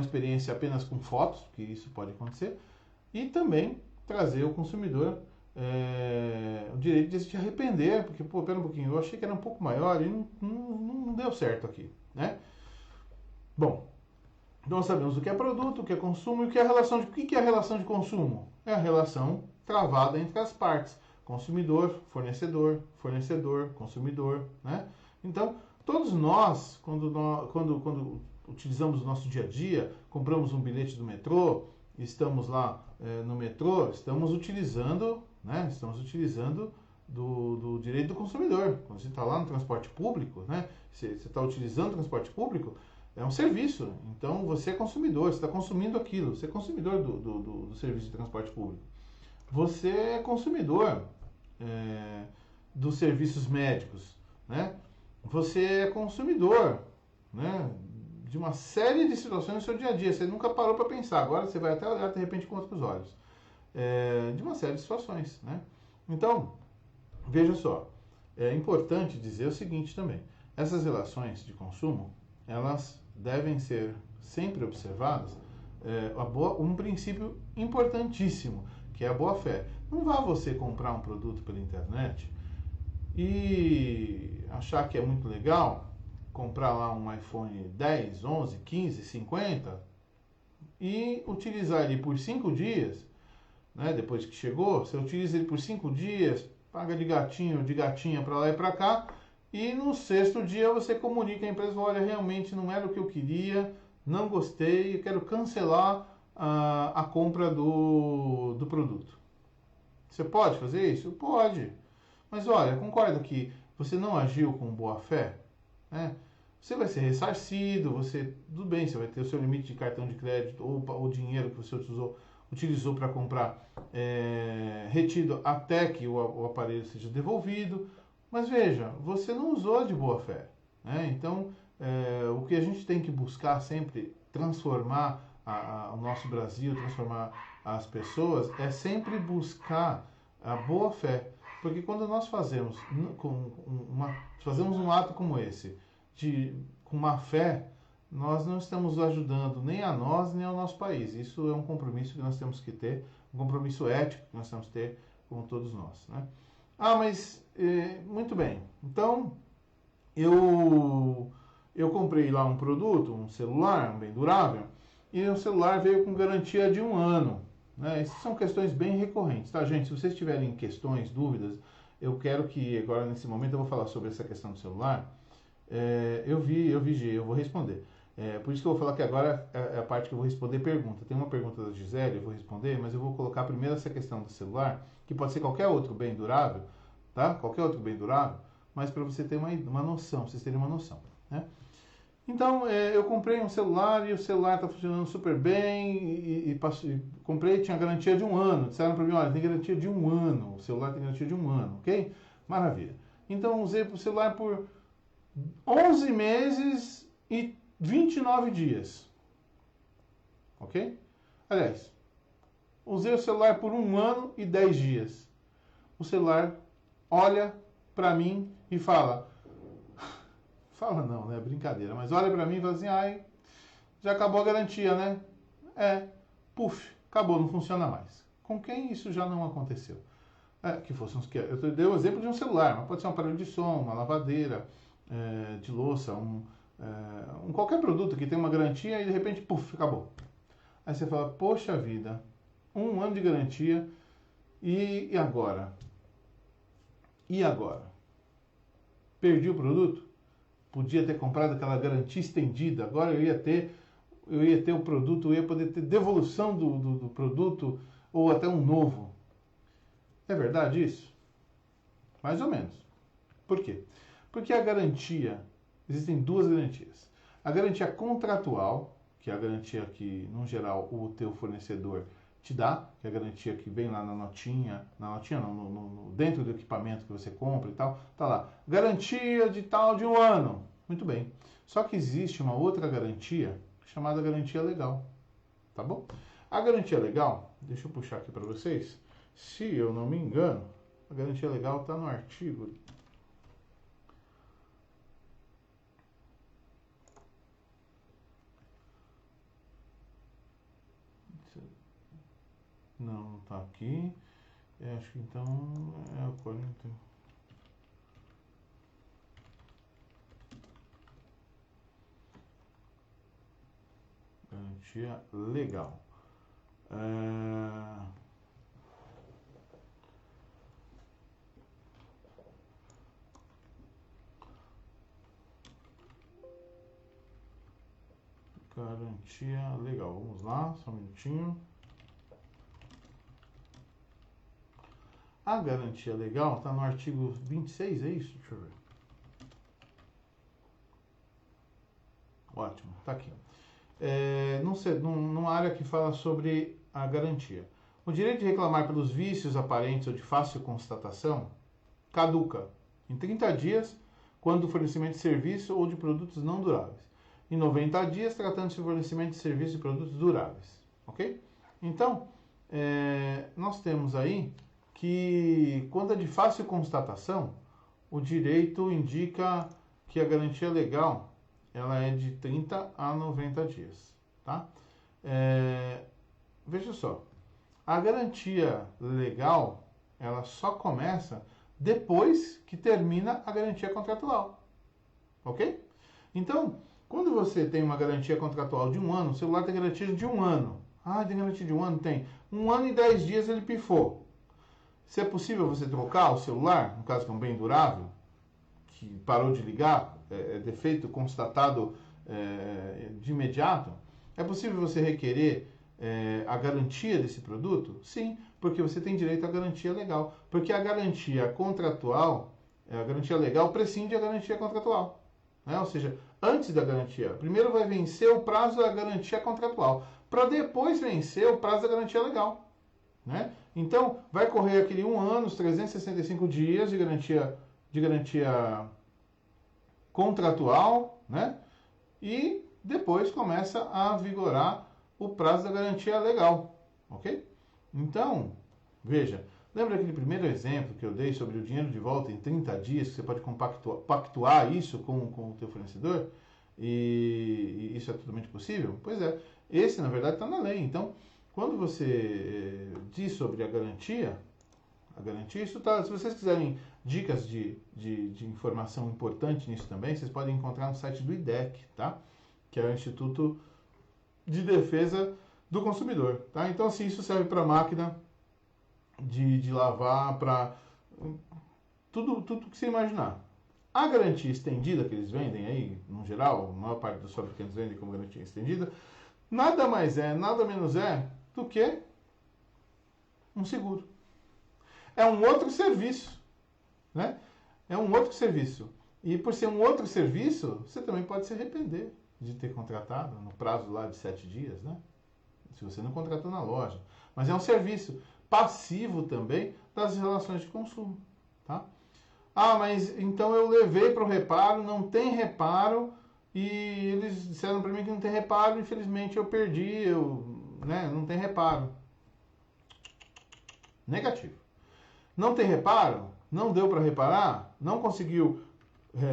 experiência apenas com fotos, que isso pode acontecer, e também trazer ao consumidor o direito de se arrepender, porque, pera um pouquinho, eu achei que era um pouco maior e não deu certo aqui, né? Bom, nós sabemos o que é produto, o que é consumo e o que é a relação de consumo. É a relação travada entre as partes. consumidor, fornecedor, fornecedor, consumidor, né? Então, todos nós, quando utilizamos o nosso dia a dia, compramos um bilhete do metrô, estamos lá no metrô, estamos utilizando, né? Estamos utilizando do direito do consumidor. Quando você está lá no transporte público, né? Você está utilizando o transporte público, é um serviço. Então, você é consumidor, você está consumindo aquilo. Você é consumidor do serviço de transporte público. Você é consumidor dos serviços médicos, né? Você é consumidor, né, de uma série de situações no seu dia a dia. Você nunca parou para pensar. Agora você vai até olhar de repente com outros olhos. De uma série de situações, né? Então, veja só. É importante dizer o seguinte também. Essas relações de consumo, elas devem ser sempre observadas um princípio importantíssimo, que é a boa-fé. Não vá você comprar um produto pela internet e achar que é muito legal, comprar lá um iPhone 10, 11, 15, 50 e utilizar ele por 5 dias, né, depois que chegou, você utiliza ele por 5 dias, paga de gatinho, de gatinha para lá e para cá, e no sexto dia você comunica à empresa, olha, realmente não era o que eu queria, não gostei, eu quero cancelar a compra do produto. Você pode fazer isso? Pode. Mas olha, concorda que você não agiu com boa fé, né? Você vai ser ressarcido, tudo bem, você vai ter o seu limite de cartão de crédito ou o dinheiro que você utilizou para comprar retido até que o aparelho seja devolvido. Mas veja, você não usou de boa fé, né? Então, o que a gente tem que buscar sempre transformar o nosso Brasil, transformar as pessoas, é sempre buscar a boa fé. Porque quando nós fazemos um ato como esse, com má fé, nós não estamos ajudando nem a nós, nem ao nosso país. Isso é um compromisso que nós temos que ter, um compromisso ético que nós temos que ter com todos nós, né? Mas, muito bem. Então, eu comprei lá um produto, um celular, um bem durável, e o celular veio com garantia de 1 ano. Né? Essas são questões bem recorrentes, tá, gente? Se vocês tiverem questões, dúvidas, eu quero que agora, nesse momento, eu vou falar sobre essa questão do celular. Eu vou responder. Por isso que eu vou falar que agora é a parte que eu vou responder pergunta. Tem uma pergunta da Gisele, eu vou responder, mas eu vou colocar primeiro essa questão do celular, que pode ser qualquer outro bem durável, tá? Qualquer outro bem durável, mas para você ter uma noção, pra vocês terem uma noção, né? Então, eu comprei um celular e o celular está funcionando super bem comprei, tinha garantia de 1 ano. Disseram para mim, olha, tem garantia de 1 ano, o celular tem garantia de 1 ano, ok? Maravilha. Então, usei o celular por 11 meses e 29 dias, ok? Aliás, usei o celular por 1 ano e 10 dias. O celular olha para mim e fala não, né? Brincadeira, mas olha pra mim e fala assim, ai, já acabou a garantia, né? Puf, acabou, não funciona mais. Com quem isso já não aconteceu? Eu dei o exemplo de um celular, mas pode ser um aparelho de som, uma lavadeira de louça, qualquer produto que tem uma garantia e de repente, puf, acabou. Aí você fala, poxa vida, 1 ano de garantia e agora? E agora? Perdi o produto? Podia ter comprado aquela garantia estendida, agora eu ia ter o produto, eu ia poder ter devolução do produto ou até um novo. É verdade isso? Mais ou menos. Por quê? Porque a garantia, existem 2 garantias. A garantia contratual, que é a garantia que, no geral, o teu fornecedor te dá, que é a garantia que vem lá dentro do equipamento que você compra e tal, tá lá, garantia de 1 ano. Muito bem. Só que existe uma outra garantia, chamada garantia legal, tá bom? A garantia legal, deixa eu puxar aqui para vocês, se eu não me engano, a garantia legal está no artigo... Não está aqui. Acho que então é o 40. Garantia legal. Garantia legal. Vamos lá, só um minutinho. A garantia legal está no artigo 26, é isso? Deixa eu ver. Ótimo, está aqui. Numa área que fala sobre a garantia. O direito de reclamar pelos vícios aparentes ou de fácil constatação caduca em 30 dias quando do fornecimento de serviço ou de produtos não duráveis. Em 90 dias, tratando-se de fornecimento de serviços e produtos duráveis. Ok? Então, nós temos aí que, quando é de fácil constatação, o direito indica que a garantia legal ela é de 30 a 90 dias. Tá? Veja só, a garantia legal ela só começa depois que termina a garantia contratual. Ok? Então, quando você tem uma garantia contratual de 1 ano, o celular tem garantia de 1 ano. Ah, tem garantia de 1 ano? Tem. 1 ano e 10 dias ele pifou. Se é possível você trocar o celular, no caso que é um bem durável, que parou de ligar, defeito constatado de imediato, é possível você requerer a garantia desse produto? Sim, porque você tem direito à garantia legal. Porque a garantia contratual, a garantia legal prescinde a garantia contratual. Ou seja, antes da garantia, primeiro vai vencer o prazo da garantia contratual, para depois vencer o prazo da garantia legal. Né? Então, vai correr aquele 1 ano, os 365 dias de garantia contratual, né? E depois começa a vigorar o prazo da garantia legal, ok? Então, veja, lembra aquele primeiro exemplo que eu dei sobre o dinheiro de volta em 30 dias, que você pode pactuar isso com o teu fornecedor? E isso é totalmente possível? Pois é, esse na verdade está na lei. Então, quando você diz sobre a garantia, isso está. Se vocês quiserem dicas de informação importante nisso também, vocês podem encontrar no site do IDEC, tá? Que é o Instituto de Defesa do Consumidor, tá? Então, assim, isso serve para máquina de lavar, para tudo que você imaginar. A garantia estendida que eles vendem aí, no geral, a maior parte dos fabricantes vendem como garantia estendida, nada mais nada menos do que um seguro. É um outro serviço, né? É um outro serviço. E por ser um outro serviço, você também pode se arrepender de ter contratado no prazo lá de 7 dias, né? Se você não contratou na loja. Mas é um serviço passivo também das relações de consumo, tá? Ah, mas então eu levei para o reparo, não tem reparo, e eles disseram para mim que não tem reparo, infelizmente eu perdi, não tem reparo. Negativo. Não tem reparo? Não deu para reparar? Não conseguiu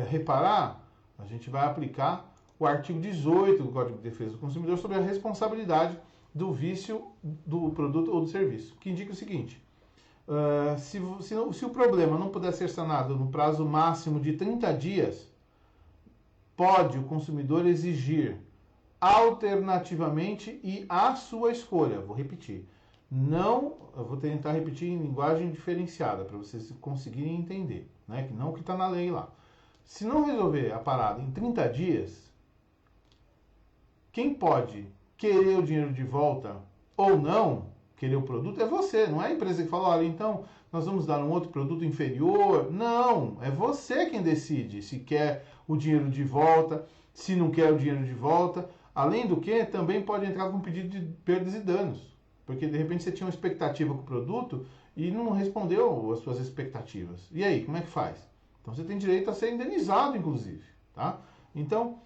reparar? A gente vai aplicar o artigo 18 do Código de Defesa do Consumidor sobre a responsabilidade do vício do produto ou do serviço, que indica o seguinte: se o problema não puder ser sanado no prazo máximo de 30 dias, pode o consumidor exigir alternativamente e à sua escolha. Vou repetir. Eu vou tentar repetir em linguagem diferenciada para vocês conseguirem entender, né? Que não o que está na lei lá. Se não resolver a parada em 30 dias, quem pode querer o dinheiro de volta ou não, querer o produto, é você, não é a empresa que fala, olha, então nós vamos dar um outro produto inferior. Não, é você quem decide se quer o dinheiro de volta, se não quer o dinheiro de volta. Além do que, também pode entrar com pedido de perdas e danos. Porque de repente você tinha uma expectativa com o produto e não respondeu às suas expectativas. E aí, como é que faz? Então você tem direito a ser indenizado, inclusive. Tá? Então,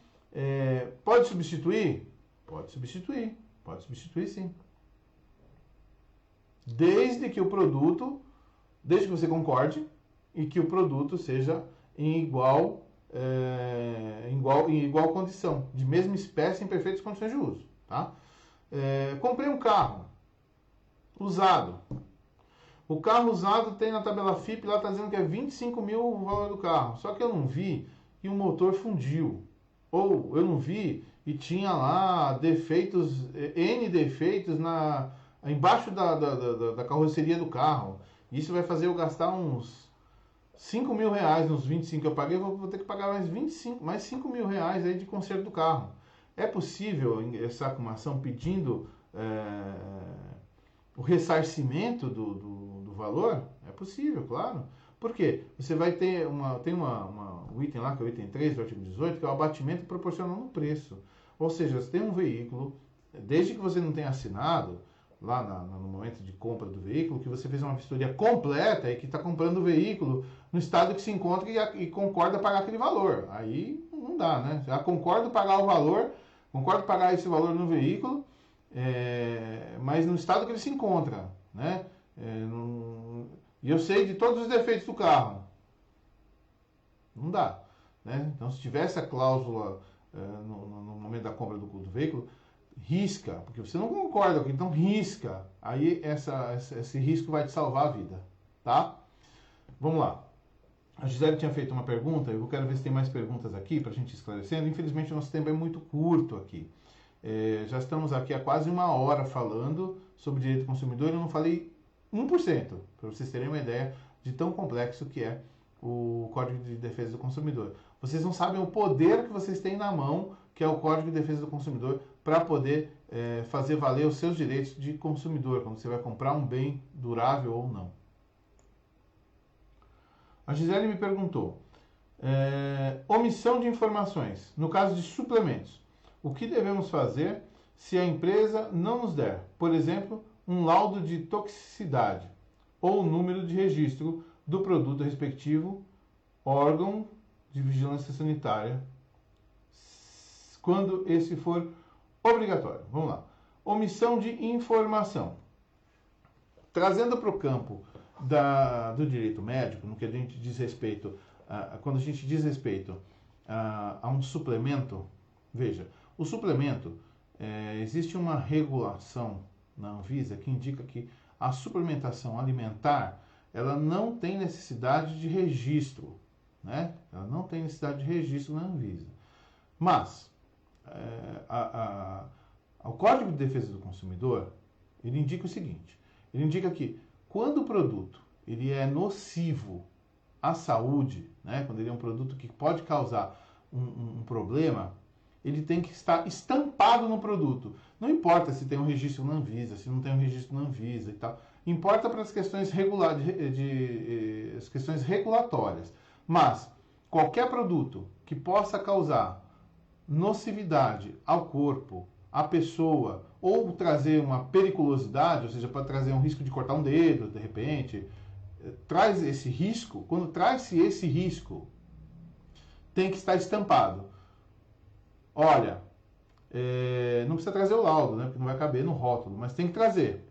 pode substituir? Pode substituir. Pode substituir, sim. Desde que você concorde e que o produto seja em igual condição, de mesma espécie, em perfeitas condições de uso. Tá? Comprei um carro usado. O carro usado tem na tabela FIP, lá está dizendo que é 25 mil o valor do carro. Só que eu não vi e o motor fundiu. Ou eu não vi e tinha lá N defeitos embaixo da carroceria do carro. Isso vai fazer eu gastar uns 5 mil reais nos 25 que eu paguei. Eu vou ter que pagar mais 5 mil reais aí de conserto do carro. É possível ingressar com uma ação pedindo o ressarcimento do valor? É possível, claro. Por quê? Você vai ter um item lá, que é o item 3 do artigo 18, que é o abatimento proporcional no preço. Ou seja, você tem um veículo, desde que você não tenha assinado, lá no momento de compra do veículo, que você fez uma vistoria completa e que está comprando o veículo no estado que se encontra e concorda pagar aquele valor. Aí não dá, né? Já concordo pagar o valor, concordo pagar esse valor no veículo, mas no estado que ele se encontra, né? E eu sei de todos os defeitos do carro. Não dá, né? Então, se tivesse a cláusula no momento da compra do veículo, risca, porque você não concorda, então risca. Aí esse risco vai te salvar a vida, tá? Vamos lá. A Gisele tinha feito uma pergunta, eu quero ver se tem mais perguntas aqui para a gente esclarecendo. Infelizmente, o nosso tempo é muito curto aqui. Já estamos aqui há quase uma hora falando sobre direito do consumidor e eu não falei 1%, para vocês terem uma ideia de tão complexo que é o Código de Defesa do Consumidor. Vocês não sabem o poder que vocês têm na mão, que é o Código de Defesa do Consumidor, para poder fazer valer os seus direitos de consumidor, quando você vai comprar um bem durável ou não. A Gisele me perguntou, omissão de informações, no caso de suplementos. O que devemos fazer se a empresa não nos der, por exemplo, um laudo de toxicidade ou número de registro do produto respectivo, órgão de vigilância sanitária, quando esse for obrigatório? Vamos lá. Omissão de informação. Trazendo para o campo do direito médico, no que a gente diz respeito, quando a gente diz respeito a um suplemento, veja, o suplemento, existe uma regulação na Anvisa que indica que a suplementação alimentar, ela não tem necessidade de registro, né? Ela não tem necessidade de registro na Anvisa. Mas, o Código de Defesa do Consumidor, ele indica o seguinte, ele indica que quando o produto ele é nocivo à saúde, né? Quando ele é um produto que pode causar um problema, ele tem que estar estampado no produto. Não importa se tem um registro na Anvisa, se não tem um registro na Anvisa e tal. Importa para as questões as questões regulatórias. Mas qualquer produto que possa causar nocividade ao corpo, à pessoa, ou trazer uma periculosidade, ou seja, pode trazer um risco de cortar um dedo, de repente, traz esse risco. Quando traz esse risco, tem que estar estampado. Olha, não precisa trazer o laudo, né? Porque não vai caber no rótulo, mas tem que trazer.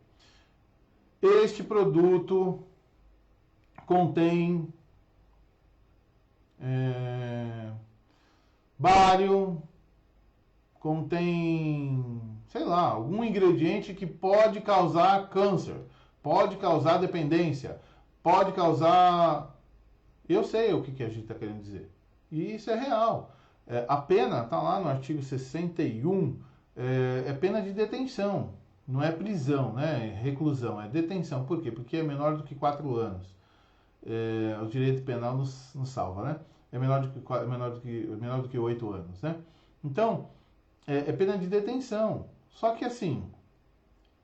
Este produto contém bário, contém, sei lá, algum ingrediente que pode causar câncer, pode causar dependência, pode causar... Eu sei o que a gente está querendo dizer. E isso é real. A pena, está lá no artigo 61, é pena de detenção, não é prisão, né? Reclusão, é detenção. Por quê? Porque é menor do que 4 anos. O direito penal nos salva, né? É menor do que 8 anos, né? Então, é pena de detenção. Só que assim,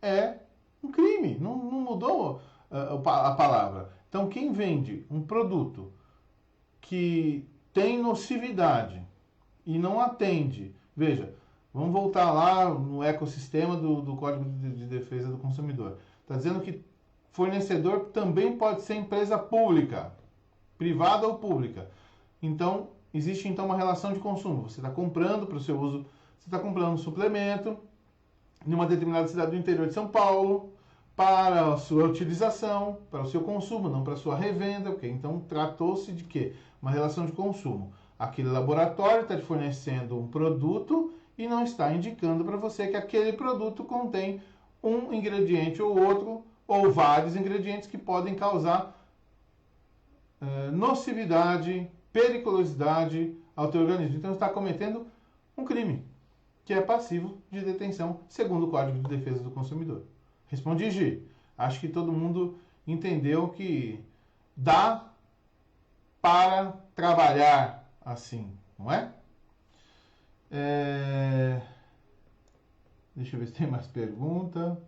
é um crime, não mudou a palavra. Então, quem vende um produto que tem nocividade e não atende, veja, vamos voltar lá no ecossistema do Código de Defesa do Consumidor. Está dizendo que fornecedor também pode ser empresa pública, privada ou pública. Então, existe então uma relação de consumo. Você está comprando para o seu uso, você está comprando um suplemento em uma determinada cidade do interior de São Paulo para a sua utilização, para o seu consumo, não para a sua revenda. Okay? Então, tratou-se de quê? Uma relação de consumo. Aquele laboratório está te fornecendo um produto e não está indicando para você que aquele produto contém um ingrediente ou outro, ou vários ingredientes que podem causar nocividade, periculosidade ao teu organismo. Então, você está cometendo um crime, que é passivo de detenção, segundo o Código de Defesa do Consumidor. Respondi, Gi. Acho que todo mundo entendeu que dá para trabalhar assim, não é? Deixa eu ver se tem mais pergunta.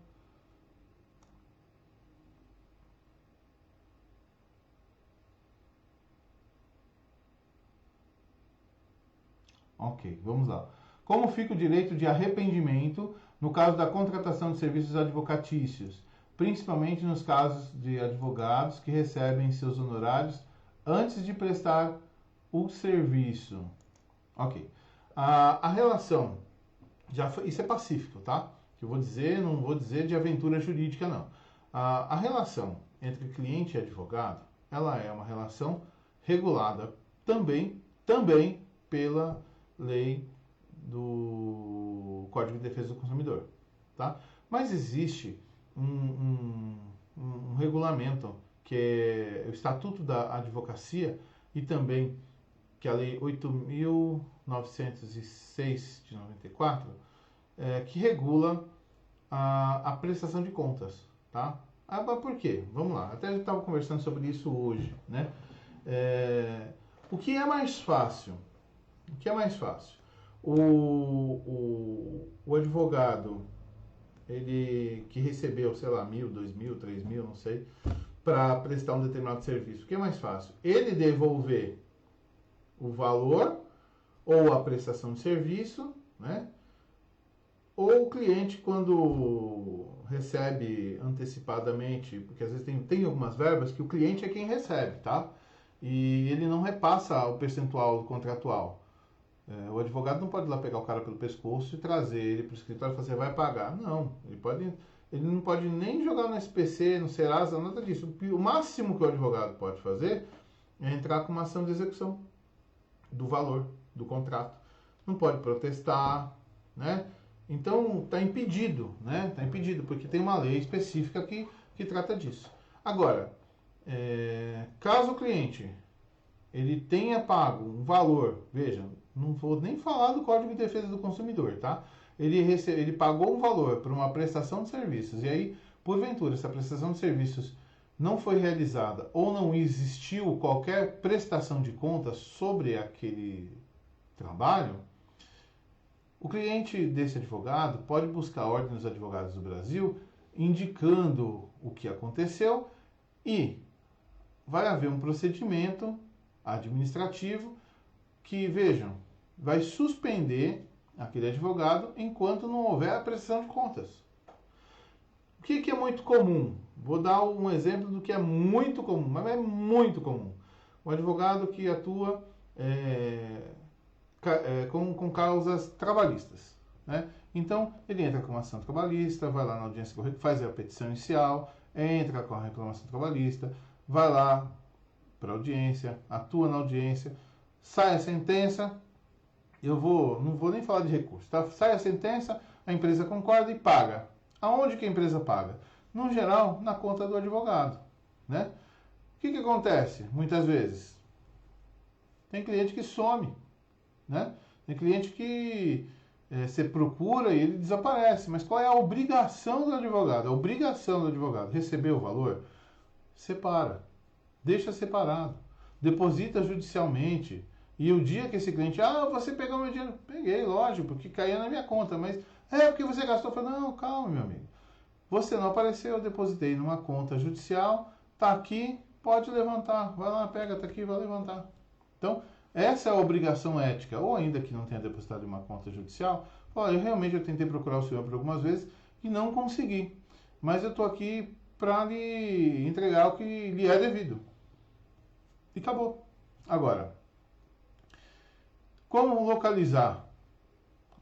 Ok, vamos lá. Como fica o direito de arrependimento no caso da contratação de serviços advocatícios, principalmente nos casos de advogados que recebem seus honorários antes de prestar o serviço? Ok. A relação, isso é pacífico, tá? Que eu vou dizer, não vou dizer de aventura jurídica, não. A relação entre cliente e advogado, ela é uma relação regulada também pela lei do Código de Defesa do Consumidor, tá? Mas existe um regulamento que é o Estatuto da Advocacia e também que é a Lei 8.906 de 94, que regula a prestação de contas, tá? Mas por quê? Vamos lá. Até a gente estava conversando sobre isso hoje, né? O que é mais fácil? O que é mais fácil? O advogado, ele que recebeu, sei lá, 1.000, 2.000, 3.000, não sei, para prestar um determinado serviço. O que é mais fácil? Ele devolver o valor ou a prestação de serviço, né? Ou o cliente, quando recebe antecipadamente, porque às vezes tem algumas verbas que o cliente é quem recebe, tá? E ele não repassa o percentual contratual. O advogado não pode ir lá pegar o cara pelo pescoço e trazer ele para o escritório e falar, você vai pagar. Não, ele não pode nem jogar no SPC, no Serasa, nada disso. O máximo que o advogado pode fazer é entrar com uma ação de execução do valor do contrato. Não pode protestar, né? Então está impedido, né? Está impedido, porque tem uma lei específica que trata disso. Agora, caso o cliente ele tenha pago um valor, veja, não vou nem falar do Código de Defesa do Consumidor, tá? Ele pagou um valor por uma prestação de serviços, e aí, porventura, essa prestação de serviços não foi realizada ou não existiu qualquer prestação de contas sobre aquele trabalho, o cliente desse advogado pode buscar a Ordem dos Advogados do Brasil indicando o que aconteceu e vai haver um procedimento administrativo que, vejam, vai suspender aquele advogado enquanto não houver a prestação de contas. O que é muito comum? Vou dar um exemplo do que é muito comum, mas é muito comum. Um advogado que atua com causas trabalhistas, né? Então, ele entra com uma ação trabalhista, vai lá na audiência corretora, faz a petição inicial, entra com a reclamação trabalhista, vai lá para a audiência, atua na audiência, sai a sentença, não vou nem falar de recurso, tá? Sai a sentença, a empresa concorda e paga. Aonde que a empresa paga? No geral, na conta do advogado, né? O que acontece muitas vezes? Tem cliente que some, né? Tem cliente que você procura e ele desaparece. Mas qual é a obrigação do advogado? A obrigação do advogado, receber o valor, separa. Deixa separado. Deposita judicialmente. E o dia que esse cliente, você pegou meu dinheiro. Peguei, lógico, porque caía na minha conta. Mas porque você gastou. Eu falei, não, calma, meu amigo. Você não apareceu, eu depositei numa conta judicial. Tá aqui, pode levantar. Vai lá, pega, tá aqui, vai levantar. Então, essa é a obrigação ética. Ou ainda que não tenha depositado em uma conta judicial, eu tentei procurar o senhor por algumas vezes e não consegui. Mas eu estou aqui para lhe entregar o que lhe é devido. E acabou. Agora, como localizar?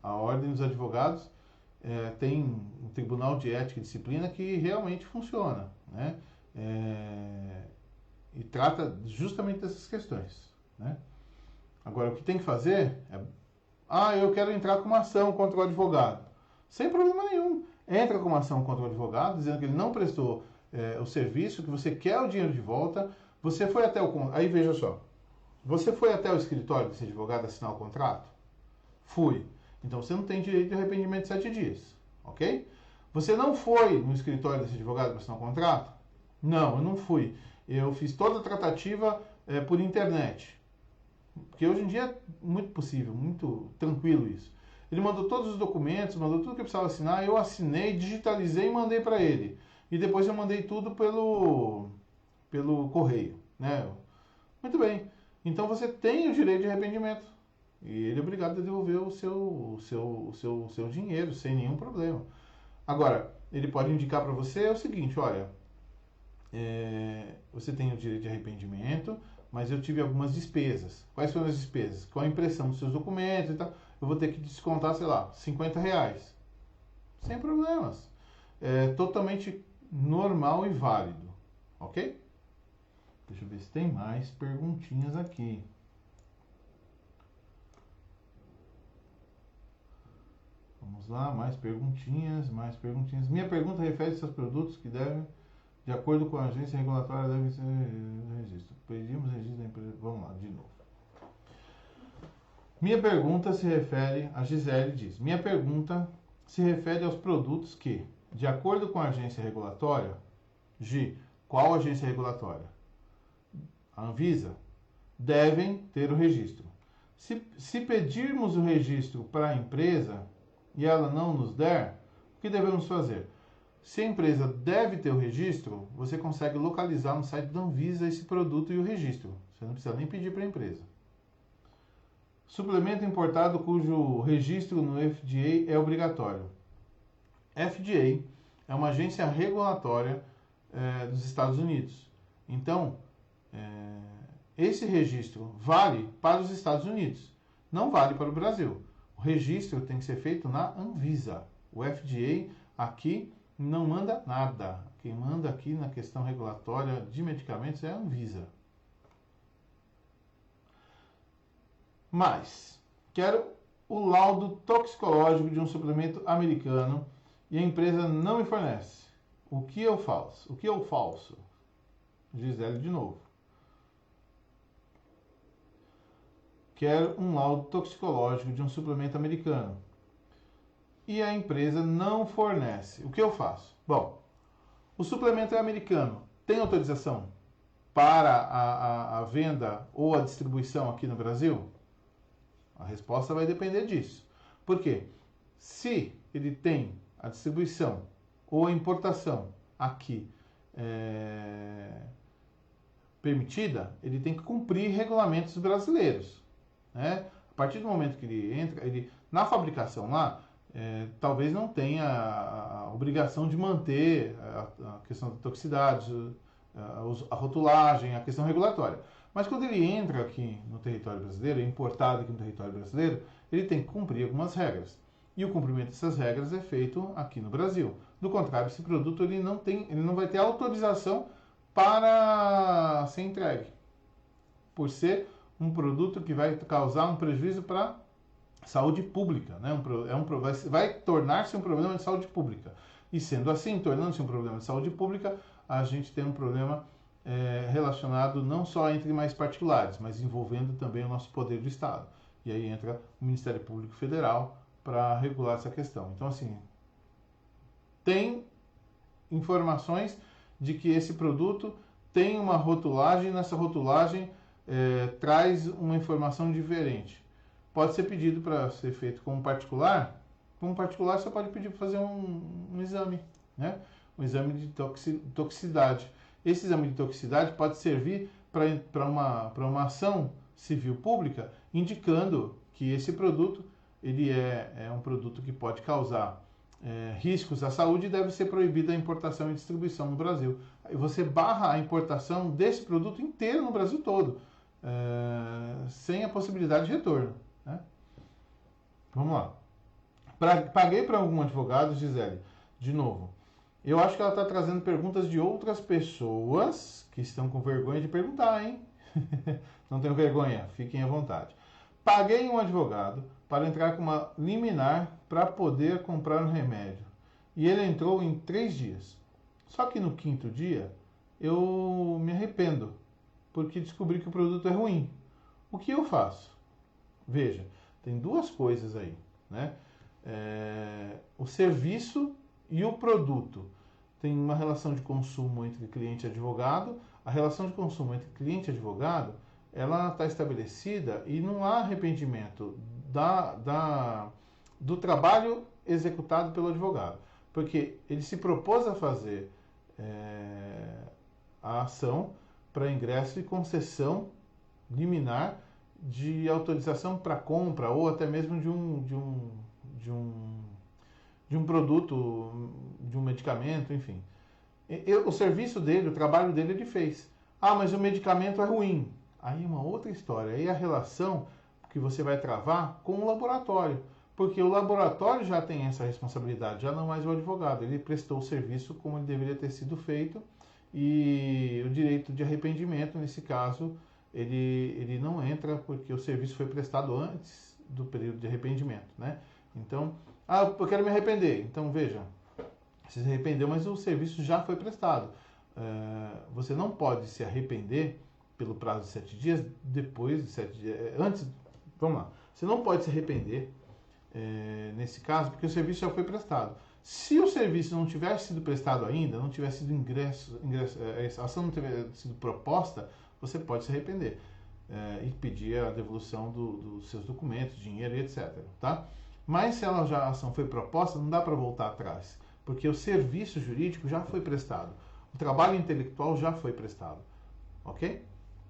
A Ordem dos Advogados tem um Tribunal de Ética e Disciplina que realmente funciona, né? E trata justamente dessas questões, né? Agora, o que tem que fazer eu quero entrar com uma ação contra o advogado. Sem problema nenhum. Entra com uma ação contra o advogado, dizendo que ele não prestou o serviço, que você quer o dinheiro de volta. Você foi até o... Aí, veja só. Você foi até o escritório desse advogado assinar o contrato? Fui. Então, você não tem direito de arrependimento de 7 dias. Ok? Você não foi no escritório desse advogado para assinar o contrato? Não, eu não fui. Eu fiz toda a tratativa por internet. Porque hoje em dia é muito possível, muito tranquilo isso. Ele mandou todos os documentos, mandou tudo que eu precisava assinar, eu assinei, digitalizei e mandei para ele. E depois eu mandei tudo pelo correio, né? Muito bem. Então você tem o direito de arrependimento. E ele é obrigado a devolver o seu dinheiro sem nenhum problema. Agora, ele pode indicar para você o seguinte, olha, você tem o direito de arrependimento, mas eu tive algumas despesas. Quais foram as despesas? Com a impressão dos seus documentos e tal, eu vou ter que descontar, sei lá, R$ 50. Sem problemas. É totalmente normal e válido. Ok? Deixa eu ver se tem mais perguntinhas aqui. Vamos lá, mais perguntinhas, mais perguntinhas. Minha pergunta refere-se aos produtos que devem, de acordo com a agência regulatória, devem ser registro. Pedimos registro da empresa. Vamos lá, de novo. Minha pergunta se refere, a Gisele diz, minha pergunta se refere aos produtos que, de acordo com a agência regulatória, qual agência regulatória? A Anvisa, devem ter o registro. Se pedirmos o registro para a empresa e ela não nos der, o que devemos fazer? Se a empresa deve ter o registro, você consegue localizar no site da Anvisa esse produto e o registro. Você não precisa nem pedir para a empresa. Suplemento importado cujo registro no FDA é obrigatório. FDA é uma agência regulatória dos Estados Unidos. Então, esse registro vale para os Estados Unidos, não vale para o Brasil. O registro tem que ser feito na Anvisa. O FDA aqui não manda nada. Quem manda aqui na questão regulatória de medicamentos é a Anvisa. Mas, quero o laudo toxicológico de um suplemento americano e a empresa não me fornece. O que eu faço? O que eu falso? Gisele de novo. Quero um laudo toxicológico de um suplemento americano e a empresa não fornece. O que eu faço? Bom, o suplemento é americano. Tem autorização para a venda ou a distribuição aqui no Brasil? A resposta vai depender disso. Por quê? Se ele tem a distribuição ou a importação aqui permitida, ele tem que cumprir regulamentos brasileiros. Né? A partir do momento que ele entra, na fabricação lá, talvez não tenha a obrigação de manter a questão da toxicidade, a rotulagem, a questão regulatória. Mas quando ele entra aqui no território brasileiro, é importado aqui no território brasileiro, ele tem que cumprir algumas regras. E o cumprimento dessas regras é feito aqui no Brasil. Do contrário, esse produto ele não vai ter autorização para ser entregue, por ser um produto que vai causar um prejuízo para a saúde pública, né? Vai tornar-se um problema de saúde pública. E sendo assim, tornando-se um problema de saúde pública, a gente tem um problema relacionado não só entre mais particulares, mas envolvendo também o nosso poder do Estado. E aí entra o Ministério Público Federal para regular essa questão. Então, assim, tem informações de que esse produto tem uma rotulagem, nessa rotulagem traz uma informação diferente. Pode ser pedido para ser feito com um particular. Com um particular, você pode pedir para fazer um exame, né? Um exame de toxicidade. Esse exame de toxicidade pode servir para uma ação civil pública, indicando que esse produto ele é um produto que pode causar riscos à saúde e deve ser proibida a importação e distribuição no Brasil. Aí você barra a importação desse produto inteiro no Brasil todo, sem a possibilidade de retorno. Né? Vamos lá. Paguei para algum advogado, Gisele, de novo. Eu acho que ela está trazendo perguntas de outras pessoas que estão com vergonha de perguntar, hein? Não tenho vergonha, fiquem à vontade. Paguei um advogado para entrar com uma liminar para poder comprar um remédio. E ele entrou em 3 dias. Só que no 5º dia, eu me arrependo, porque descobri que o produto é ruim. O que eu faço? Veja, tem 2 coisas aí, né? O serviço e o produto. Tem uma relação de consumo entre cliente e advogado. A relação de consumo entre cliente e advogado ela está estabelecida e não há arrependimento do trabalho executado pelo advogado, porque ele se propôs a fazer a ação para ingresso e concessão liminar de autorização para compra ou até mesmo de um produto, de um medicamento, enfim. O serviço dele, o trabalho dele, ele fez. Ah, mas o medicamento é ruim. Aí é uma outra história. Aí a relação que você vai travar com o laboratório. Porque o laboratório já tem essa responsabilidade, já não mais o advogado. Ele prestou o serviço como ele deveria ter sido feito e o direito de arrependimento, nesse caso, ele não entra porque o serviço foi prestado antes do período de arrependimento, né? Então, eu quero me arrepender. Então, veja, você se arrependeu, mas o serviço já foi prestado. Você não pode se arrepender pelo prazo de 7 dias, depois de 7 dias, antes, vamos lá, você não pode se arrepender nesse caso, porque o serviço já foi prestado. Se o serviço não tivesse sido prestado ainda, não tivesse sido a ação não tivesse sido proposta, você pode se arrepender e pedir a devolução dos seus documentos, dinheiro e etc. Tá? Mas se a ação foi proposta, não dá para voltar atrás, porque o serviço jurídico já foi prestado, o trabalho intelectual já foi prestado, ok?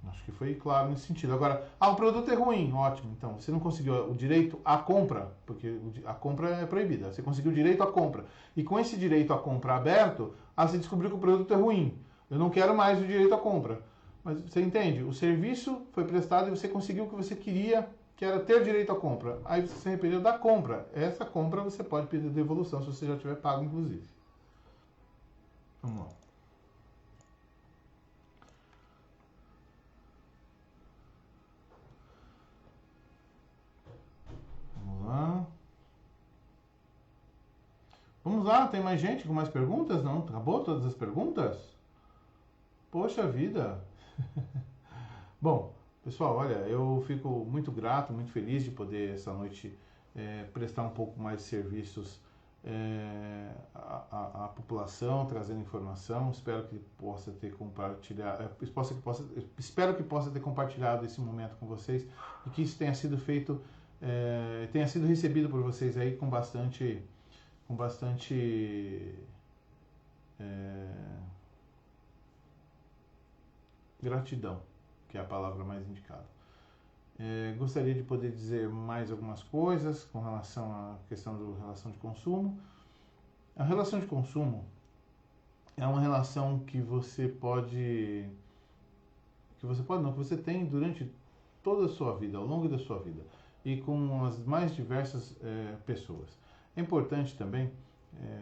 Acho que foi claro nesse sentido. Agora, o produto é ruim, ótimo. Então, você não conseguiu o direito à compra, porque a compra é proibida. Você conseguiu o direito à compra. E com esse direito à compra aberto, você descobriu que o produto é ruim. Eu não quero mais o direito à compra. Mas você entende? O serviço foi prestado e você conseguiu o que você queria, que era ter direito à compra. Aí você se arrependeu da compra. Essa compra você pode pedir devolução se você já tiver pago, inclusive. Vamos lá. Vamos lá, tem mais gente com mais perguntas? Não? Acabou todas as perguntas? Poxa vida! Bom, pessoal, olha, eu fico muito grato, muito feliz de poder essa noite prestar um pouco mais de serviços à população, trazendo informação. Espero que possa ter compartilhado, espero que possa ter compartilhado esse momento com vocês e que isso tenha sido feito, tenha sido recebido por vocês aí com bastante gratidão, que é a palavra mais indicada. Gostaria de poder dizer mais algumas coisas com relação à questão da relação de consumo. A relação de consumo é uma relação que você tem durante toda a sua vida, ao longo da sua vida, e com as mais diversas pessoas. É importante também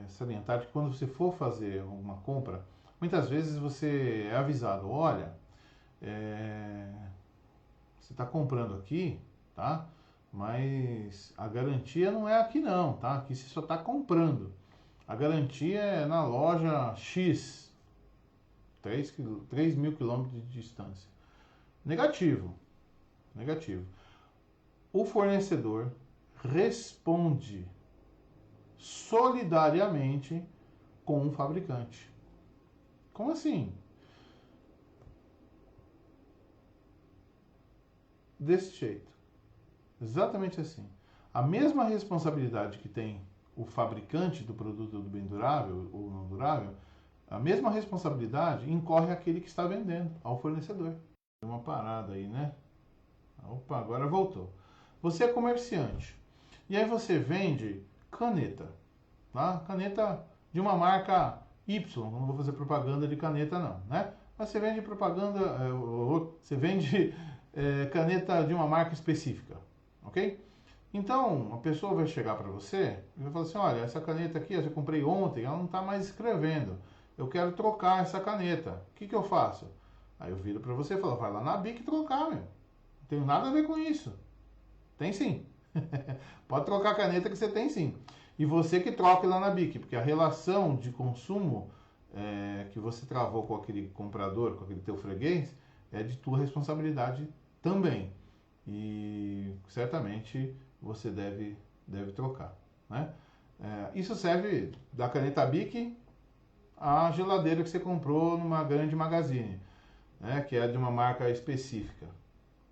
salientar que quando você for fazer alguma compra, muitas vezes você é avisado, olha, você está comprando aqui, tá? Mas a garantia não é aqui não, tá? Aqui você só está comprando. A garantia é na loja X, 3 mil quilômetros de distância. Negativo. O fornecedor responde solidariamente com o fabricante. Como assim? Desse jeito. Exatamente assim. A mesma responsabilidade que tem o fabricante do produto do bem durável ou não durável, a mesma responsabilidade incorre aquele que está vendendo, ao fornecedor. Tem uma parada aí, né? Opa, agora voltou. Você é comerciante. E aí você vende caneta. Tá? Caneta de uma marca Y. Não vou fazer propaganda de caneta não, né? Mas você vende caneta de uma marca específica, ok? Então, a pessoa vai chegar para você e vai falar assim, olha, essa caneta aqui, eu comprei ontem, ela não está mais escrevendo. Eu quero trocar essa caneta. O que eu faço? Aí eu viro para você e falo, vai lá na BIC trocar, meu. Não tem nada a ver com isso. Tem sim. Pode trocar a caneta que você tem sim. E você que troque lá na BIC, porque a relação de consumo que você travou com aquele comprador, com aquele teu freguês, é de tua responsabilidade também. E certamente você deve trocar, né? Isso serve da caneta BIC à geladeira que você comprou numa grande magazine, né? Que é de uma marca específica.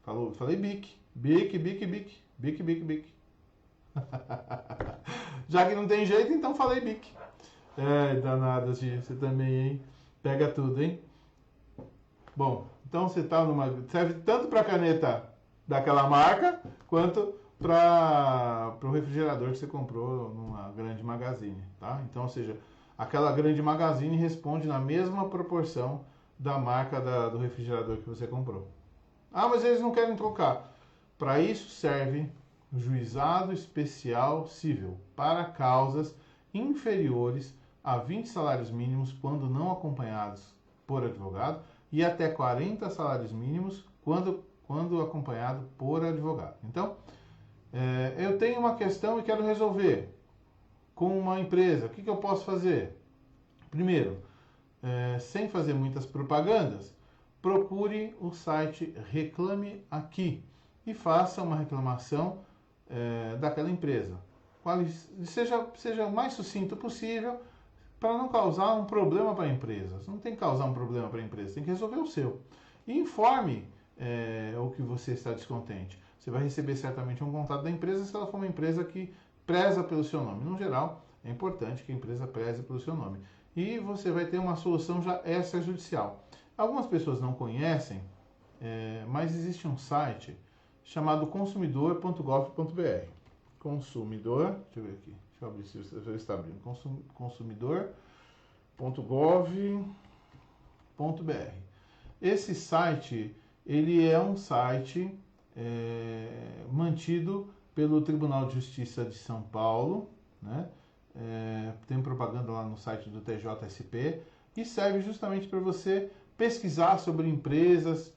Falei BIC. BIC, BIC, BIC. BIC, BIC, BIC. Já que não tem jeito, então falei BIC. É, danada, você também, hein? Pega tudo, hein? Bom, então você tá numa... Serve tanto para caneta daquela marca, quanto para o refrigerador que você comprou numa grande magazine, tá? Então, ou seja, aquela grande magazine responde na mesma proporção da marca do refrigerador que você comprou. Ah, mas eles não querem trocar. Para isso serve o juizado especial civil para causas inferiores a 20 salários mínimos quando não acompanhados por advogado e até 40 salários mínimos quando acompanhado por advogado. Então, eu tenho uma questão e quero resolver com uma empresa. O que eu posso fazer? Primeiro, sem fazer muitas propagandas, procure o site Reclame Aqui e faça uma reclamação daquela empresa. Seja o mais sucinto possível para não causar um problema para a empresa. Você não tem que causar um problema para a empresa, tem que resolver o seu. E informe o que você está descontente. Você vai receber certamente um contato da empresa se ela for uma empresa que preza pelo seu nome. No geral, é importante que a empresa preze pelo seu nome. E você vai ter uma solução já extrajudicial. Algumas pessoas não conhecem, mas existe um site chamado consumidor.gov.br. Consumidor, deixa eu ver aqui, deixa eu abrir se eu está abrindo. Consumidor.gov.br. Esse site, ele é um site mantido pelo Tribunal de Justiça de São Paulo, né? Tem propaganda lá no site do TJSP e serve justamente para você pesquisar sobre empresas,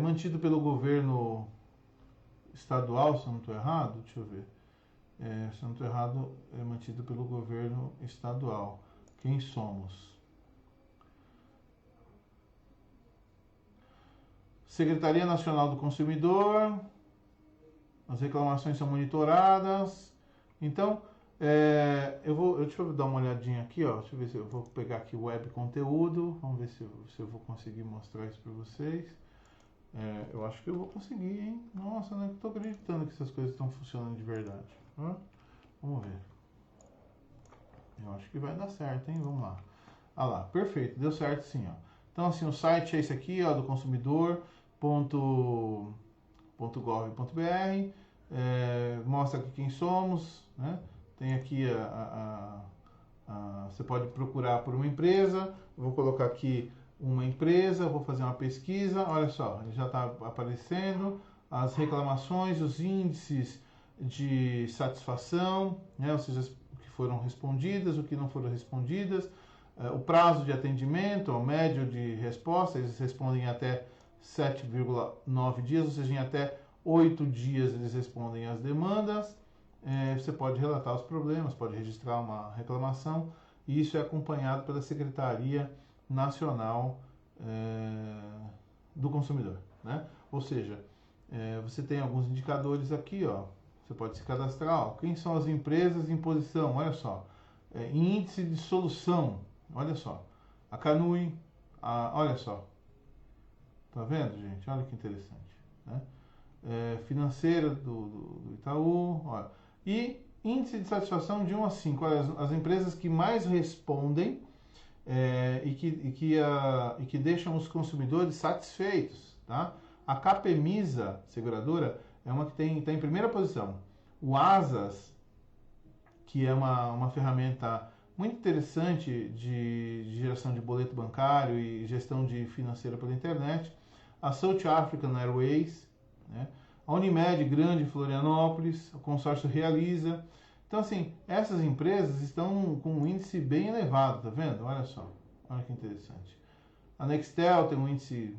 mantido pelo governo estadual, se eu não estou errado, deixa eu ver. Se eu não estou errado, é mantido pelo governo estadual. Quem somos? Secretaria Nacional do Consumidor. As reclamações são monitoradas. Então, deixa eu dar uma olhadinha aqui, ó. Deixa eu ver se eu vou pegar aqui o web conteúdo. Vamos ver se eu vou conseguir mostrar isso para vocês. Eu acho que eu vou conseguir, hein? Nossa, não estou acreditando que essas coisas estão funcionando de verdade. Vamos ver. Eu acho que vai dar certo, hein? Vamos lá. Ah lá, perfeito, deu certo sim, ó. Então, assim, o site é esse aqui, ó, do consumidor.gov.br. Mostra aqui quem somos, né? Tem aqui você pode procurar por uma empresa. Eu vou colocar aqui uma empresa, vou fazer uma pesquisa. Olha só, já está aparecendo as reclamações, os índices de satisfação, né? Ou seja, o que foram respondidas, o que não foram respondidas, o prazo de atendimento, o médio de resposta, eles respondem em até 7,9 dias, ou seja, em até 8 dias eles respondem às demandas. Você pode relatar os problemas, pode registrar uma reclamação, e isso é acompanhado pela Secretaria Nacional do Consumidor, né? Ou seja, você tem alguns indicadores aqui, ó. Você pode se cadastrar, ó. Quem são as empresas em posição? Olha só, índice de solução, olha só, a Canui, olha só, tá vendo, gente? Olha que interessante, né? Financeira do Itaú, olha. E índice de satisfação de 1 a 5. Olha, as empresas que mais respondem e que deixam os consumidores satisfeitos, tá? A Capemisa Seguradora é uma que está em primeira posição. O Asas, que é uma ferramenta muito interessante de geração de boleto bancário e gestão de financeira pela internet. A South African Airways, né? A Unimed Grande Florianópolis, o consórcio Realiza. Então, assim, essas empresas estão com um índice bem elevado, tá vendo? Olha só, olha que interessante. A Nextel tem um índice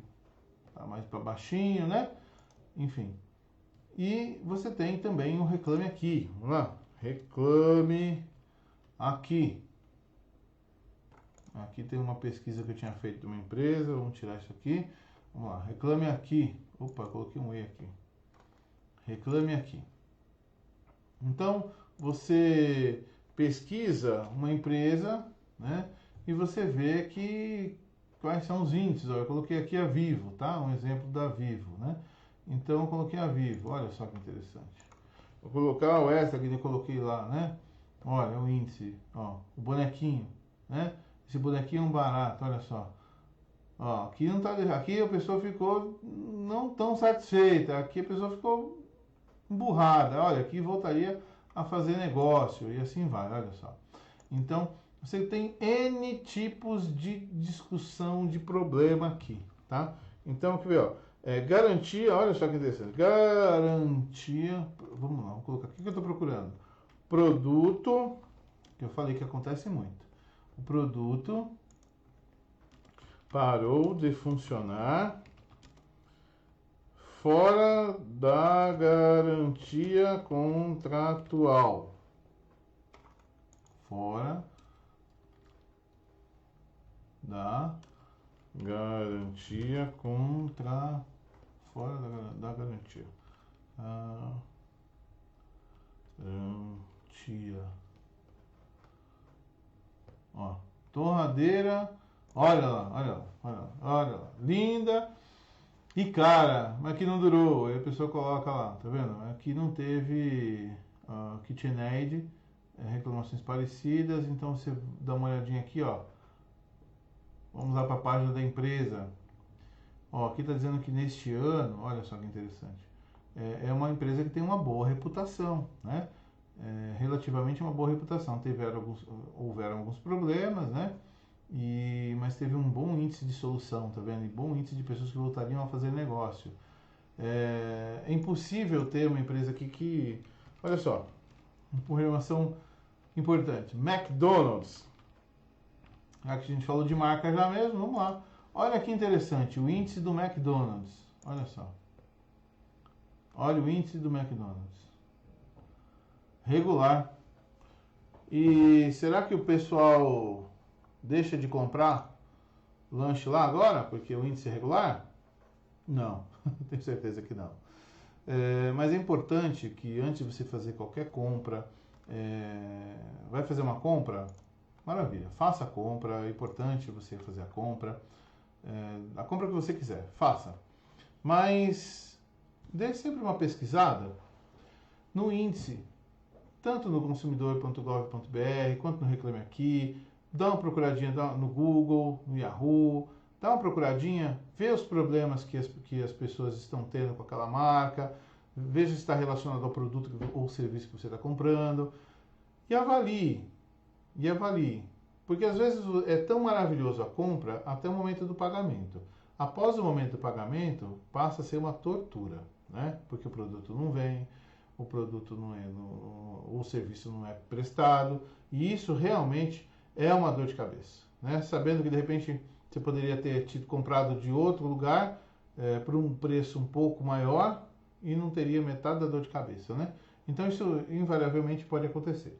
mais para baixinho, né? Enfim. E você tem também o Reclame Aqui. Vamos lá. Reclame Aqui. Aqui tem uma pesquisa que eu tinha feito de uma empresa. Vamos tirar isso aqui. Vamos lá. Reclame Aqui. Opa, coloquei um E aqui. Reclame Aqui. Então, você pesquisa uma empresa, né? E você vê quais são os índices. Ó, eu coloquei aqui a Vivo, tá? Um exemplo da Vivo, né? Então eu coloquei a Vivo, olha só que interessante. Vou colocar o extra que eu coloquei lá, né? Olha o índice, ó, o bonequinho, né? Esse bonequinho é um barato, olha só. Ó, aqui não tá, aqui a pessoa ficou não tão satisfeita, aqui a pessoa ficou emburrada. Olha, aqui voltaria a fazer negócio e assim vai, olha só. Então, você tem N tipos de discussão de problema aqui, tá? Então, aqui, ó, garantia, olha só que interessante. Garantia, vamos lá, vamos colocar aqui que eu estou procurando. Produto, que eu falei que acontece muito. O produto parou de funcionar fora da garantia contratual. Fora da garantia contra... Fora da garantia. Garantia. Ó, torradeira. Olha lá, olha lá, olha lá, olha lá. Linda e cara, mas que não durou. Aí a pessoa coloca lá, tá vendo? Aqui não teve KitchenAid, reclamações parecidas. Então você dá uma olhadinha aqui, ó. Vamos lá para a página da empresa. Ó, aqui está dizendo que neste ano, olha só que interessante, é uma empresa que tem uma boa reputação, né? Relativamente uma boa reputação. Houveram alguns problemas, né? Mas teve um bom índice de solução, tá vendo? E bom índice de pessoas que voltariam a fazer negócio. É impossível ter uma empresa aqui que, olha só, uma informação importante. McDonald's. Aqui a gente falou de marca já mesmo, vamos lá. Olha que interessante, o índice do McDonald's. Olha só. Olha o índice do McDonald's. Regular. E será que o pessoal deixa de comprar lanche lá agora, porque o índice é regular? Não, tenho certeza que não. Mas é importante que antes de você fazer qualquer compra, vai fazer uma compra? Maravilha, faça a compra, é importante você fazer a compra que você quiser, faça. Mas dê sempre uma pesquisada no índice, tanto no consumidor.gov.br quanto no Reclame Aqui. Dá uma procuradinha no Google, no Yahoo, dá uma procuradinha, vê os problemas que as pessoas estão tendo com aquela marca, veja se está relacionado ao produto ou serviço que você está comprando e avalie. Porque às vezes é tão maravilhoso a compra até o momento do pagamento. Após o momento do pagamento, passa a ser uma tortura, né? Porque o produto não vem, o produto o serviço não é prestado, e isso realmente é uma dor de cabeça, né? Sabendo que de repente você poderia ter comprado de outro lugar por um preço um pouco maior e não teria metade da dor de cabeça, né? Então isso invariavelmente pode acontecer.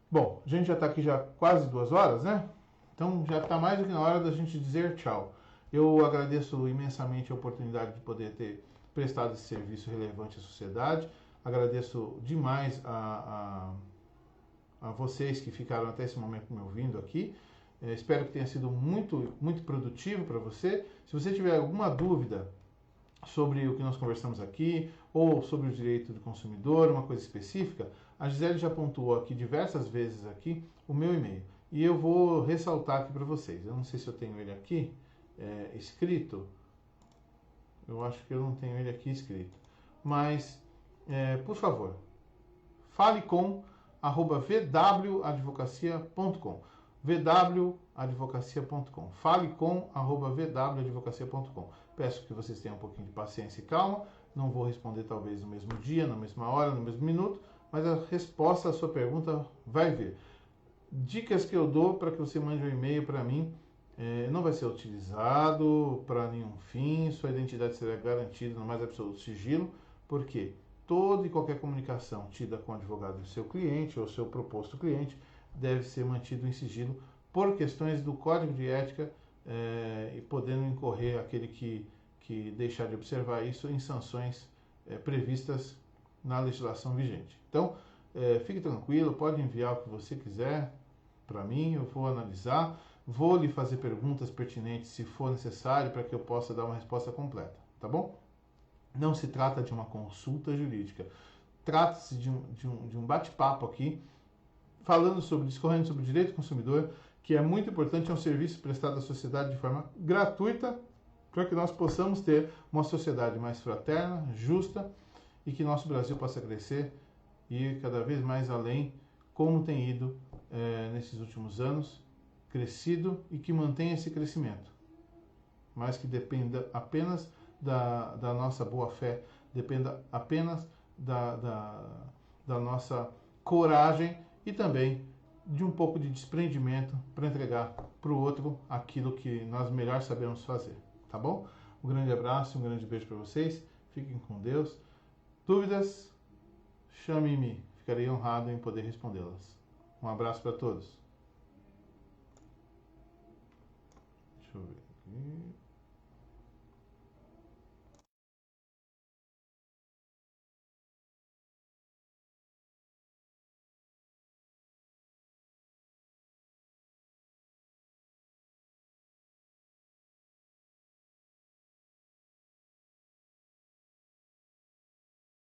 Bom, a gente já está aqui já quase 2 horas, né? Então já está mais do que na hora da gente dizer tchau. Eu agradeço imensamente a oportunidade de poder ter prestado esse serviço relevante à sociedade. Agradeço demais a vocês que ficaram até esse momento me ouvindo aqui. Espero que tenha sido muito, muito produtivo para você. Se você tiver alguma dúvida sobre o que nós conversamos aqui, ou sobre o direito do consumidor, uma coisa específica, a Gisele já pontuou aqui diversas vezes aqui o meu e-mail. E eu vou ressaltar aqui para vocês. Eu não sei se eu tenho ele aqui escrito. Eu acho que eu não tenho ele aqui escrito. Mas, por favor, fale com @vwadvocacia.com. vwadvocacia.com. Fale com @vwadvocacia.com. Peço que vocês tenham um pouquinho de paciência e calma. Não vou responder talvez no mesmo dia, na mesma hora, no mesmo minuto, mas a resposta à sua pergunta vai vir. Dicas que eu dou para que você mande um e-mail para mim. Não vai ser utilizado para nenhum fim, sua identidade será garantida no mais absoluto sigilo, porque toda e qualquer comunicação tida com o advogado do seu cliente ou seu proposto cliente deve ser mantido em sigilo por questões do Código de Ética e podendo incorrer aquele que deixar de observar isso em sanções previstas na legislação vigente. Então, fique tranquilo, pode enviar o que você quiser para mim, eu vou analisar, vou lhe fazer perguntas pertinentes se for necessário para que eu possa dar uma resposta completa, tá bom? Não se trata de uma consulta jurídica. Trata-se de um bate-papo aqui, discorrendo sobre o direito do consumidor, que é muito importante, é um serviço prestado à sociedade de forma gratuita, para que nós possamos ter uma sociedade mais fraterna, justa, e que nosso Brasil possa crescer e ir cada vez mais além, como tem ido nesses últimos anos, crescido e que mantenha esse crescimento, mas que dependa apenas da nossa boa-fé, dependa apenas da nossa coragem e também de um pouco de desprendimento para entregar para o outro aquilo que nós melhor sabemos fazer, tá bom? Um grande abraço, um grande beijo para vocês, fiquem com Deus. Dúvidas? Chame-me, ficarei honrado em poder respondê-las. Um abraço para todos. Deixa eu ver aqui.